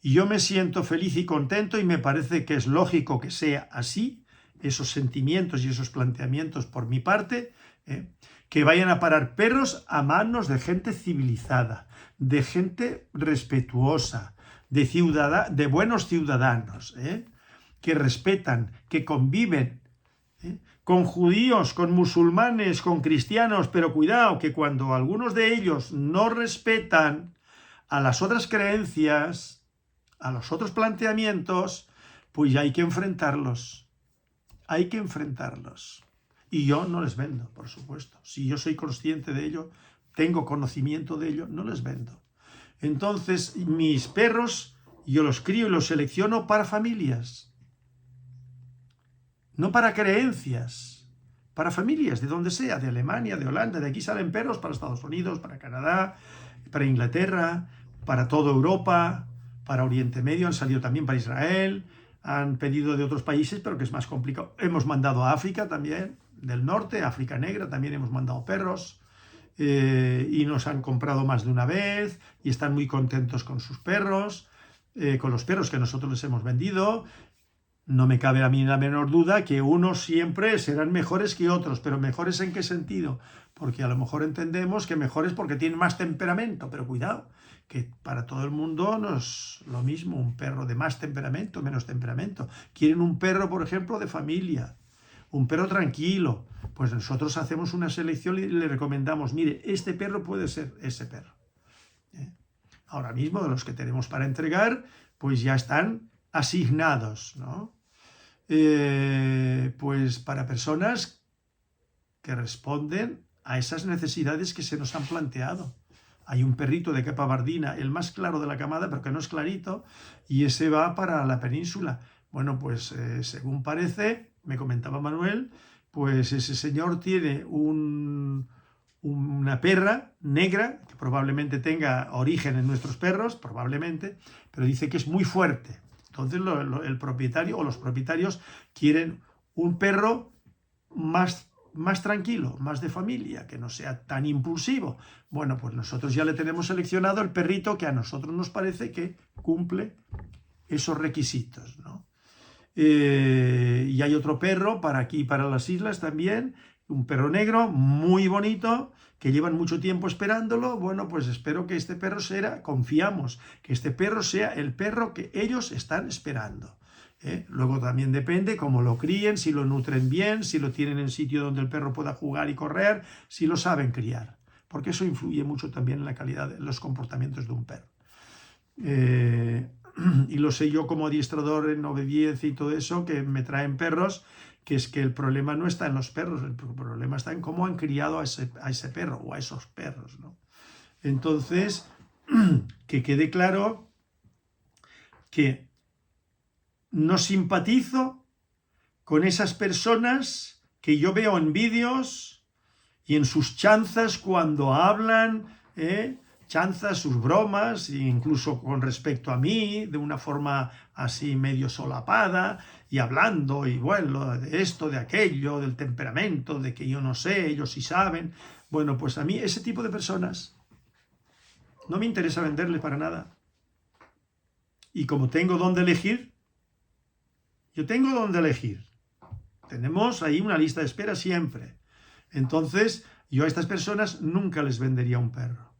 Y yo me siento feliz y contento y me parece que es lógico que sea así, esos sentimientos y esos planteamientos por mi parte, que vayan a parar perros a manos de gente civilizada, de gente respetuosa, de buenos ciudadanos, que respetan, que conviven, con judíos, con musulmanes, con cristianos, pero cuidado, que cuando algunos de ellos no respetan a las otras creencias, a los otros planteamientos, pues ya hay que enfrentarlos. Hay que enfrentarlos. Y yo no les vendo, por supuesto. Si yo soy consciente de ello, tengo conocimiento de ello, no les vendo. Entonces, mis perros, yo los crío y los selecciono para familias. No para creencias. Para familias, de donde sea, de Alemania, de Holanda. De aquí salen perros para Estados Unidos, para Canadá, para Inglaterra, para toda Europa, para Oriente Medio, han salido también para Israel, han pedido de otros países, pero que es más complicado. Hemos mandado a África también, del norte, África Negra, también hemos mandado perros, y nos han comprado más de una vez, y están muy contentos con sus perros, con los perros que nosotros les hemos vendido. No me cabe a mí la menor duda que unos siempre serán mejores que otros, pero ¿mejores en qué sentido? Porque a lo mejor entendemos que mejores porque tienen más temperamento, pero cuidado, que para todo el mundo no es lo mismo un perro de más temperamento, menos temperamento. Quieren un perro, por ejemplo, de familia, un perro tranquilo. Pues nosotros hacemos una selección y le recomendamos, mire, este perro puede ser ese perro. Ahora mismo de los que tenemos para entregar, pues ya están asignados, ¿no? Pues para personas que responden a esas necesidades que se nos han planteado. Hay un perrito de capa bardina, el más claro de la camada, pero que no es clarito, y ese va para la península. Bueno, pues según parece, me comentaba Manuel, pues ese señor tiene una perra negra, que probablemente tenga origen en nuestros perros, probablemente, pero dice que es muy fuerte. Entonces el propietario o los propietarios quieren un perro más tranquilo, más de familia, que no sea tan impulsivo. Bueno, pues nosotros ya le tenemos seleccionado el perrito que a nosotros nos parece que cumple esos requisitos, ¿no? Y hay otro perro para aquí, para las islas también, un perro negro muy bonito, que llevan mucho tiempo esperándolo. Bueno, pues espero que este perro confiamos, que este perro sea el perro que ellos están esperando. Luego también depende cómo lo críen, si lo nutren bien, si lo tienen en sitio donde el perro pueda jugar y correr, si lo saben criar, porque eso influye mucho también en la calidad de los comportamientos de un perro. Y lo sé yo como adiestrador en obediencia y todo eso, que me traen perros, que es que el problema no está en los perros, el problema está en cómo han criado a ese perro o a esos perros, ¿no? Entonces, que quede claro que no simpatizo con esas personas que yo veo en vídeos y en sus chanzas cuando hablan, chanzas, sus bromas, incluso con respecto a mí, de una forma así medio solapada, y hablando, y bueno, de esto, de aquello, del temperamento, de que yo no sé, ellos sí saben. Bueno, pues a mí ese tipo de personas no me interesa venderle para nada. Y como tengo dónde elegir, yo tengo dónde elegir. Tenemos ahí una lista de espera siempre. Entonces, yo a estas personas nunca les vendería un perro.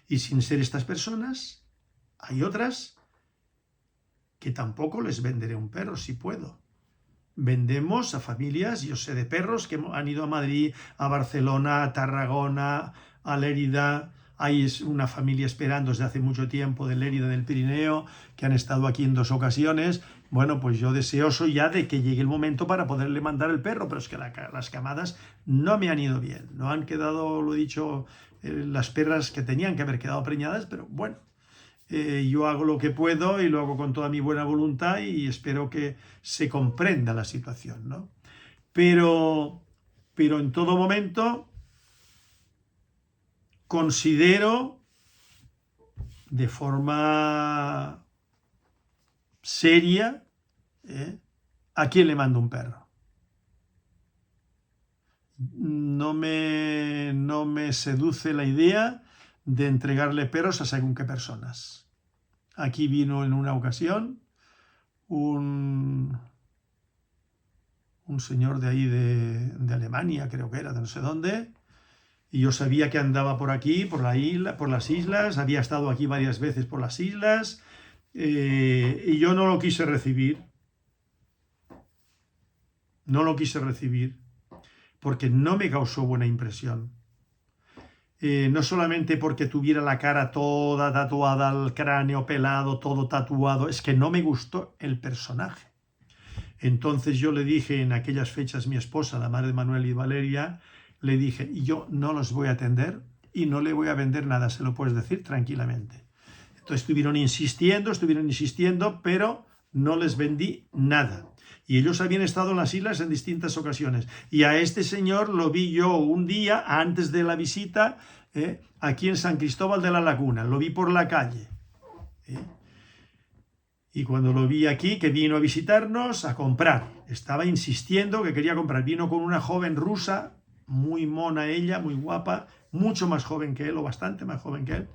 Y sin ser estas personas, hay otras que tampoco les venderé un perro, si puedo. Vendemos a familias, yo sé de perros que han ido a Madrid, a Barcelona, a Tarragona, a Lérida. Hay una familia esperando desde hace mucho tiempo de Lérida, del Pirineo, que han estado aquí en 2 ocasiones. Bueno, pues yo deseoso ya de que llegue el momento para poderle mandar el perro, pero es que las camadas no me han ido bien. No han quedado, lo he dicho, las perras que tenían que haber quedado preñadas, pero bueno. Yo hago lo que puedo y lo hago con toda mi buena voluntad y espero que se comprenda la situación, ¿no? Pero en todo momento considero de forma seria a quién le mando un perro. No me seduce la idea de entregarle perros a según qué personas. Aquí vino en una ocasión un señor de ahí de Alemania, creo que era, de no sé dónde, y yo sabía que andaba por aquí, por las islas, había estado aquí varias veces por las islas, y yo no lo quise recibir. No lo quise recibir porque no me causó buena impresión. No solamente porque tuviera la cara toda tatuada, el cráneo pelado, todo tatuado, es que no me gustó el personaje. Entonces yo le dije en aquellas fechas, mi esposa, la madre de Manuel y Valeria, le dije, yo no los voy a atender y no le voy a vender nada, se lo puedes decir tranquilamente. Entonces estuvieron insistiendo, pero no les vendí nada. Y ellos habían estado en las islas en distintas ocasiones. Y a este señor lo vi yo un día antes de la visita, aquí en San Cristóbal de la Laguna. Lo vi por la calle. Y cuando lo vi aquí, que vino a visitarnos, a comprar. Estaba insistiendo que quería comprar. Vino con una joven rusa, muy mona ella, muy guapa, mucho más joven que él, o bastante más joven que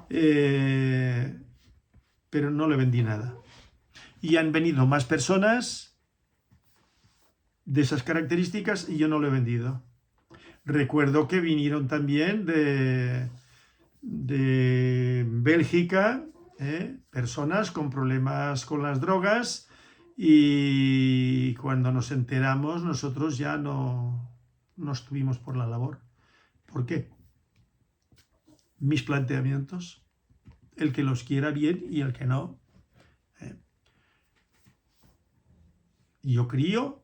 él. pero no le vendí nada. Y han venido más personas de esas características y yo no lo he vendido. Recuerdo que vinieron también de Bélgica, personas con problemas con las drogas, y cuando nos enteramos nosotros ya no estuvimos por la labor. ¿Por qué? Mis planteamientos, el que los quiera bien y el que no. Yo crío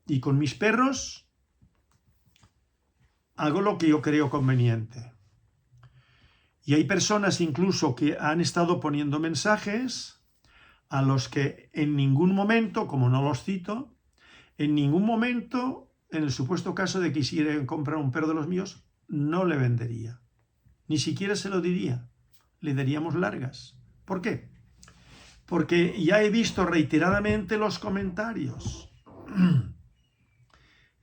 y con mis perros hago lo que yo creo conveniente. Y hay personas incluso que han estado poniendo mensajes a los que en ningún momento, como no los cito, en ningún momento, en el supuesto caso de que quisieran comprar un perro de los míos, no le vendería. Ni siquiera se lo diría. Le daríamos largas. ¿Por qué? Porque ya he visto reiteradamente los comentarios.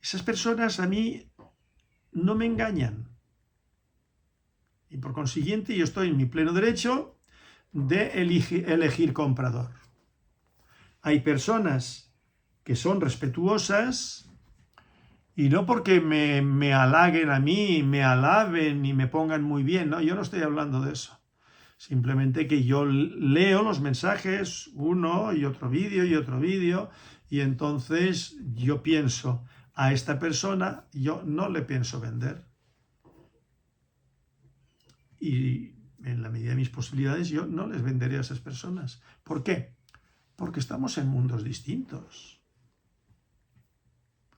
Esas personas a mí no me engañan. Y por consiguiente yo estoy en mi pleno derecho de elegir comprador. Hay personas que son respetuosas y no porque me halaguen a mí, me alaben y me pongan muy bien, no, yo no estoy hablando de eso. Simplemente que yo leo los mensajes, uno y otro vídeo, y entonces yo pienso, a esta persona yo no le pienso vender. Y en la medida de mis posibilidades yo no les venderé a esas personas. ¿Por qué? Porque estamos en mundos distintos.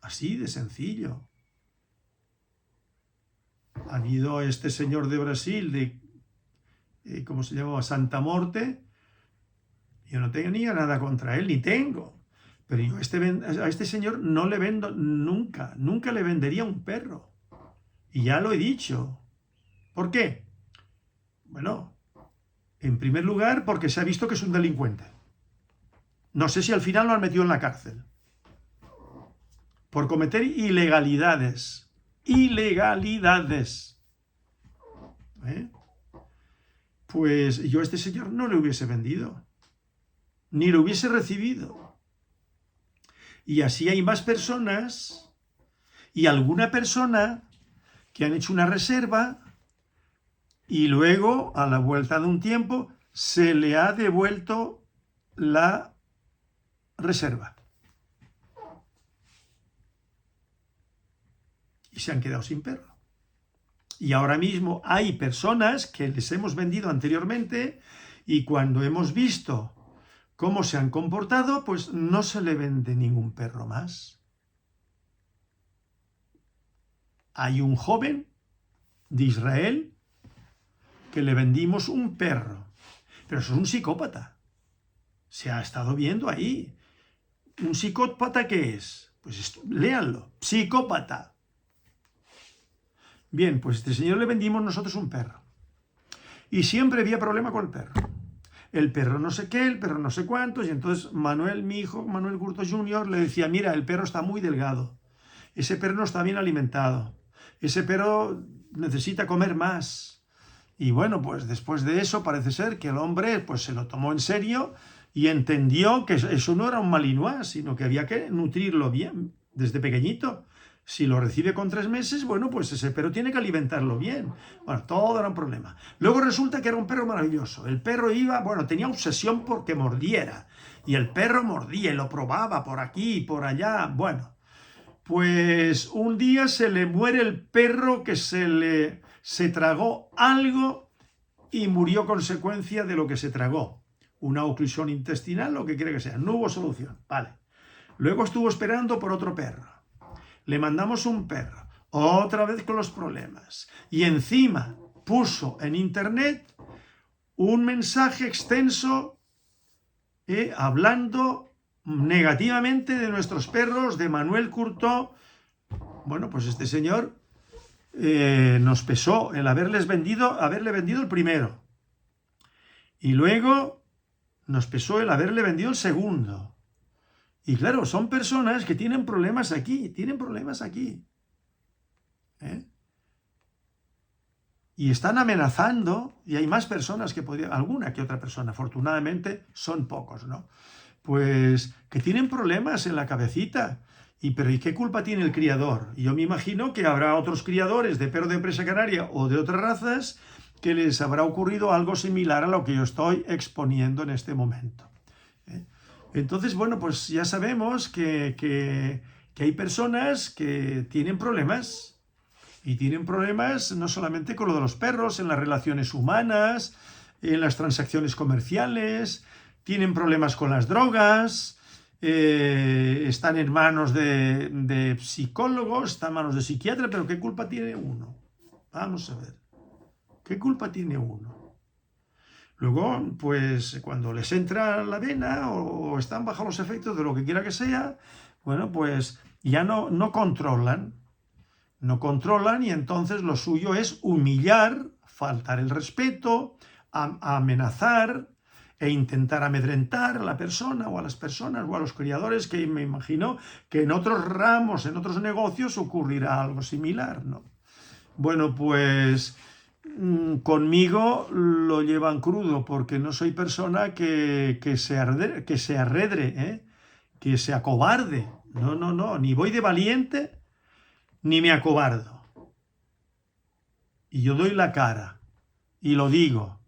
Así de sencillo. Ha habido este señor de Brasil, ¿cómo se llamaba? Santa Morte. Yo no tenía nada contra él, ni tengo. Pero yo a este señor no le vendo nunca. Nunca le vendería un perro. Y ya lo he dicho. ¿Por qué? Bueno, en primer lugar, porque se ha visto que es un delincuente. No sé si al final lo han metido en la cárcel. Por cometer ilegalidades. Ilegalidades. Pues yo a este señor no le hubiese vendido. Ni lo hubiese recibido. Y así hay más personas y alguna persona que han hecho una reserva y luego, a la vuelta de un tiempo, se le ha devuelto la reserva. Y se han quedado sin perro. Y ahora mismo hay personas que les hemos vendido anteriormente y cuando hemos visto cómo se han comportado, pues no se le vende ningún perro más. Hay un joven de Israel que le vendimos un perro, pero eso es un psicópata. Se ha estado viendo ahí. ¿Un psicópata qué es? Pues léanlo, psicópata. Bien, pues a este señor le vendimos nosotros un perro. Y siempre había problema con el perro. El perro no sé qué, el perro no sé cuántos, y entonces Manuel, mi hijo, Manuel Curto Jr., le decía, mira, el perro está muy delgado, ese perro no está bien alimentado, ese perro necesita comer más. Y bueno, pues después de eso parece ser que el hombre pues se lo tomó en serio y entendió que eso no era un malinois, sino que había que nutrirlo bien desde pequeñito. Si lo recibe con 3 meses, bueno, pues ese perro tiene que alimentarlo bien. Bueno, todo era un problema. Luego resulta que era un perro maravilloso. El perro iba, bueno, tenía obsesión porque mordiera. Y el perro mordía y lo probaba por aquí y por allá. Bueno, pues un día se le muere el perro que se tragó algo y murió a consecuencia de lo que se tragó. Una oclusión intestinal, lo que quiera que sea. No hubo solución. Vale. Luego estuvo esperando por otro perro. Le mandamos un perro, otra vez con los problemas. Y encima puso en internet un mensaje extenso hablando negativamente de nuestros perros, de Manuel Curto. Bueno, pues este señor nos pesó el haberle vendido el primero. Y luego nos pesó el haberle vendido el segundo. Y claro, son personas que tienen problemas aquí, y están amenazando, y hay más personas que podrían, alguna que otra persona, afortunadamente son pocos, ¿no? Pues que tienen problemas en la cabecita. Pero ¿y qué culpa tiene el criador? Yo me imagino que habrá otros criadores de perro de presa canaria o de otras razas que les habrá ocurrido algo similar a lo que yo estoy exponiendo en este momento. Entonces, bueno, pues ya sabemos que hay personas que tienen problemas. Y tienen problemas no solamente con lo de los perros, en las relaciones humanas, en las transacciones comerciales, tienen problemas con las drogas, están en manos de psicólogos, están en manos de psiquiatras, pero ¿qué culpa tiene uno? Vamos a ver, ¿qué culpa tiene uno? Luego, pues cuando les entra la vena o están bajo los efectos de lo que quiera que sea, bueno, pues ya no controlan. No controlan y entonces lo suyo es humillar, faltar el respeto, amenazar e intentar amedrentar a la persona o a las personas o a los criadores, que me imagino que en otros ramos, en otros negocios ocurrirá algo similar, ¿no? Bueno, pues conmigo lo llevan crudo porque no soy persona que se arredre, que se acobarde. No, ni voy de valiente ni me acobardo. Y yo doy la cara y lo digo.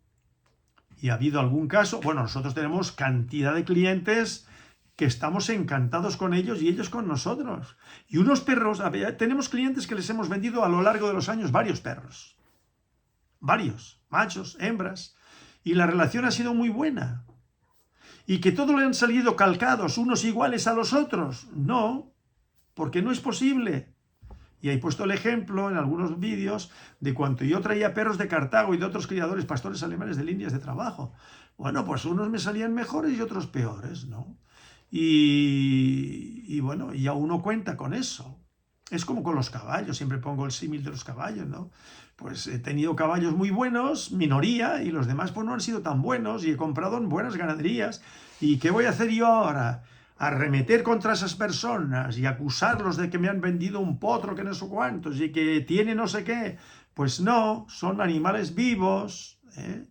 Y ha habido algún caso, bueno, nosotros tenemos cantidad de clientes que estamos encantados con ellos y ellos con nosotros. Y unos perros, tenemos clientes que les hemos vendido a lo largo de los años varios perros. Varios, machos, hembras. Y la relación ha sido muy buena. Y que todos le han salido calcados, unos iguales a los otros. No, porque no es posible. Y he puesto el ejemplo en algunos vídeos de cuando yo traía perros de Cartago y de otros criadores, pastores alemanes de líneas de trabajo. Bueno, pues unos me salían mejores y otros peores, ¿no? Y bueno, ya uno cuenta con eso. Es como con los caballos, siempre pongo el símil de los caballos, ¿no? Pues he tenido caballos muy buenos, minoría, y los demás pues no han sido tan buenos, y he comprado en buenas ganaderías. ¿Y qué voy a hacer yo ahora? Arremeter contra esas personas y acusarlos de que me han vendido un potro que no sé cuántos y que tiene no sé qué. Pues no, son animales vivos, ¿eh?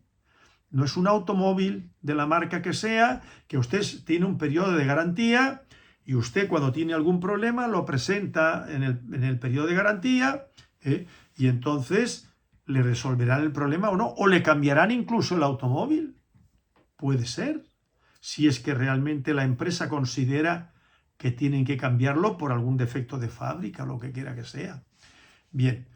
No es un automóvil de la marca que sea, que usted tiene un periodo de garantía y usted cuando tiene algún problema lo presenta en el periodo de garantía, y entonces le resolverán el problema o no, o le cambiarán incluso el automóvil. Puede ser. Si es que realmente la empresa considera que tienen que cambiarlo por algún defecto de fábrica o lo que quiera que sea. Bien,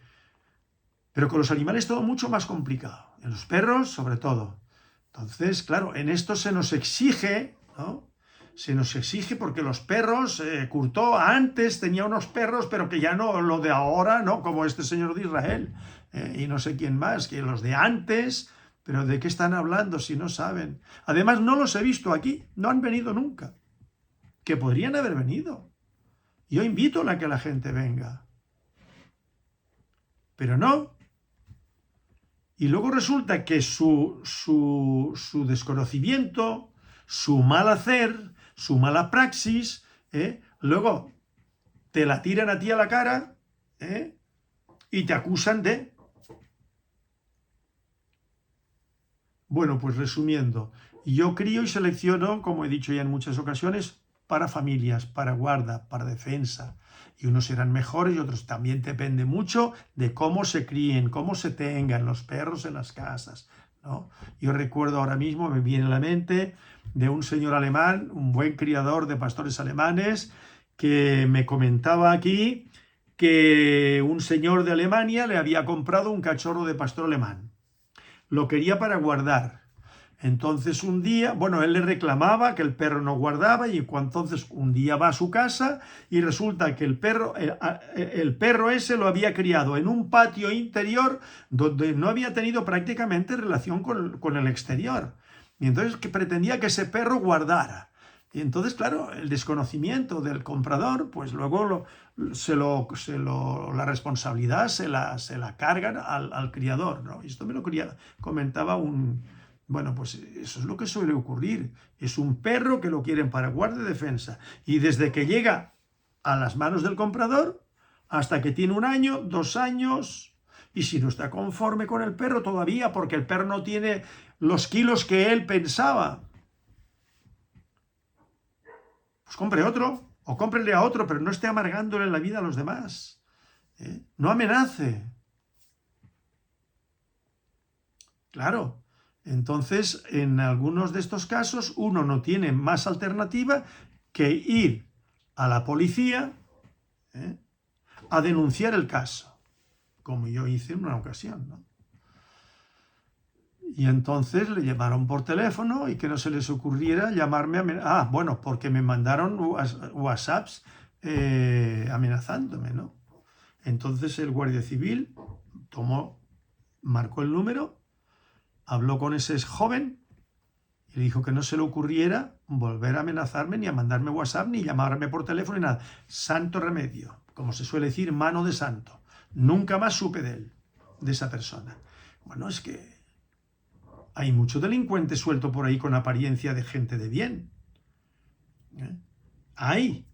pero con los animales todo mucho más complicado, en los perros sobre todo. Entonces, claro, en esto se nos exige, ¿no? Se nos exige porque los perros, Courtauld antes tenía unos perros, pero que ya no, lo de ahora, ¿no? Como este señor de Israel, y no sé quién más, que los de antes. ¿Pero de qué están hablando si no saben? Además, no los he visto aquí, no han venido nunca. Que podrían haber venido. Yo invito a que la gente venga. Pero no. Y luego resulta que su desconocimiento, su mal hacer, su mala praxis, luego te la tiran a ti a la cara, y te acusan de... Bueno, pues resumiendo, yo crío y selecciono, como he dicho ya en muchas ocasiones, para familias, para guarda, para defensa. Y unos serán mejores y otros también depende mucho de cómo se críen, cómo se tengan los perros en las casas, ¿no? Yo recuerdo ahora mismo, me viene a la mente, de un señor alemán, un buen criador de pastores alemanes, que me comentaba aquí que un señor de Alemania le había comprado un cachorro de pastor alemán. Lo quería para guardar. Entonces un día, bueno, él le reclamaba que el perro no guardaba y entonces un día va a su casa y resulta que el perro ese lo había criado en un patio interior donde no había tenido prácticamente relación con el exterior. Y entonces que pretendía que ese perro guardara. Y entonces, claro, el desconocimiento del comprador, pues luego la responsabilidad se la cargan al criador, ¿no? Y esto me lo comentaba Bueno, pues eso es lo que suele ocurrir. Es un perro que lo quieren para guarda y defensa. Y desde que llega a las manos del comprador, hasta que tiene 1 año, 2 años, Y si no está conforme con el perro todavía, porque el perro no tiene los kilos que él pensaba, pues compre otro, o cómprele a otro, pero no esté amargándole la vida a los demás. No amenace. Claro. Entonces, en algunos de estos casos, uno no tiene más alternativa que ir a la policía a denunciar el caso, como yo hice en una ocasión, ¿no? Y entonces le llamaron por teléfono y que no se les ocurriera llamarme bueno, porque me mandaron WhatsApps amenazándome, ¿no? Entonces el guardia civil marcó el número, habló con ese joven y le dijo que no se le ocurriera volver a amenazarme, ni a mandarme WhatsApp, ni llamarme por teléfono, ni nada. Santo remedio, como se suele decir, mano de santo. Nunca más supe de él, de esa persona. Bueno, es que hay mucho delincuente suelto por ahí con apariencia de gente de bien. Hay,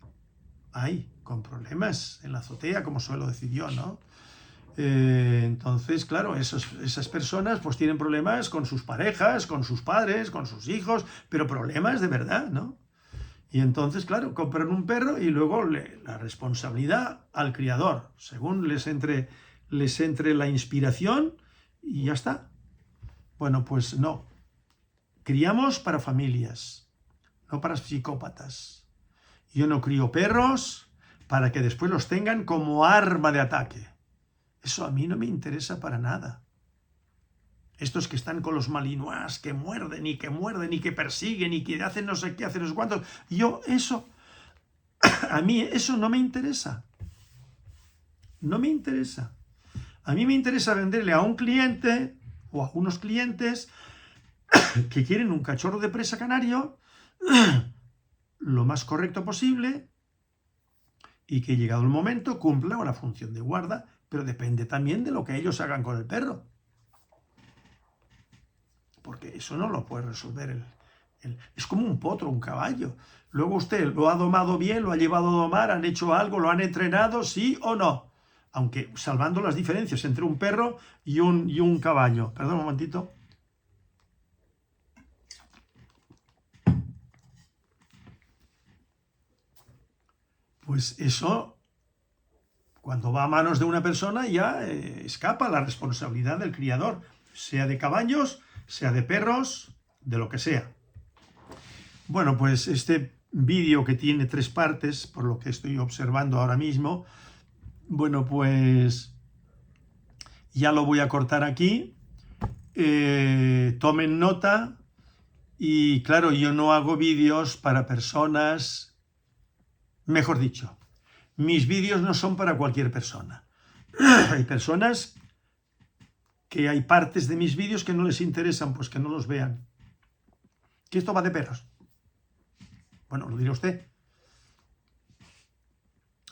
con problemas en la azotea, como suelo decir yo, ¿no? Entonces, claro, esas personas pues tienen problemas con sus parejas, con sus padres, con sus hijos, pero problemas de verdad, ¿no? Y entonces, claro, compran un perro y luego la responsabilidad al criador, según les entre la inspiración y ya está. Bueno, pues no. Criamos para familias, no para psicópatas. Yo no crío perros para que después los tengan como arma de ataque. Eso a mí no me interesa para nada. Estos que están con los malinois, que muerden y que persiguen y que hacen no sé qué, hacen no sé cuántos. A mí eso no me interesa. No me interesa. A mí me interesa venderle a un cliente o a unos clientes que quieren un cachorro de presa canario lo más correcto posible y que llegado el momento cumpla una función de guarda, pero depende también de lo que ellos hagan con el perro. Porque eso no lo puede resolver es como un potro, un caballo. Luego usted lo ha domado bien, lo ha llevado a domar, han hecho algo, lo han entrenado, sí o no. Aunque salvando las diferencias entre un perro y un caballo. Perdón un momentito. Pues eso, cuando va a manos de una persona, ya escapa la responsabilidad del criador, sea de caballos, sea de perros, de lo que sea. Bueno, pues este vídeo que tiene 3 partes, por lo que estoy observando ahora mismo, bueno, pues ya lo voy a cortar aquí. Tomen nota. Y claro, yo no hago vídeos para personas, mejor dicho, mis vídeos no son para cualquier persona. Hay personas que hay partes de mis vídeos que no les interesan, pues que no los vean. Que esto va de perros. Bueno, lo dirá usted.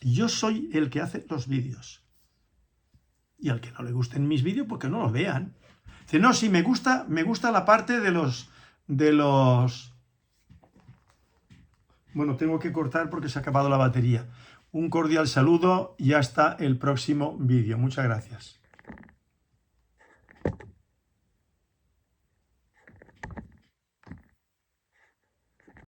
Yo soy el que hace los vídeos. Y al que no le gusten mis vídeos, pues que no los vean. Dice, no, sí, me gusta la parte de los... Bueno, tengo que cortar porque se ha acabado la batería. Un cordial saludo y hasta el próximo vídeo. Muchas gracias.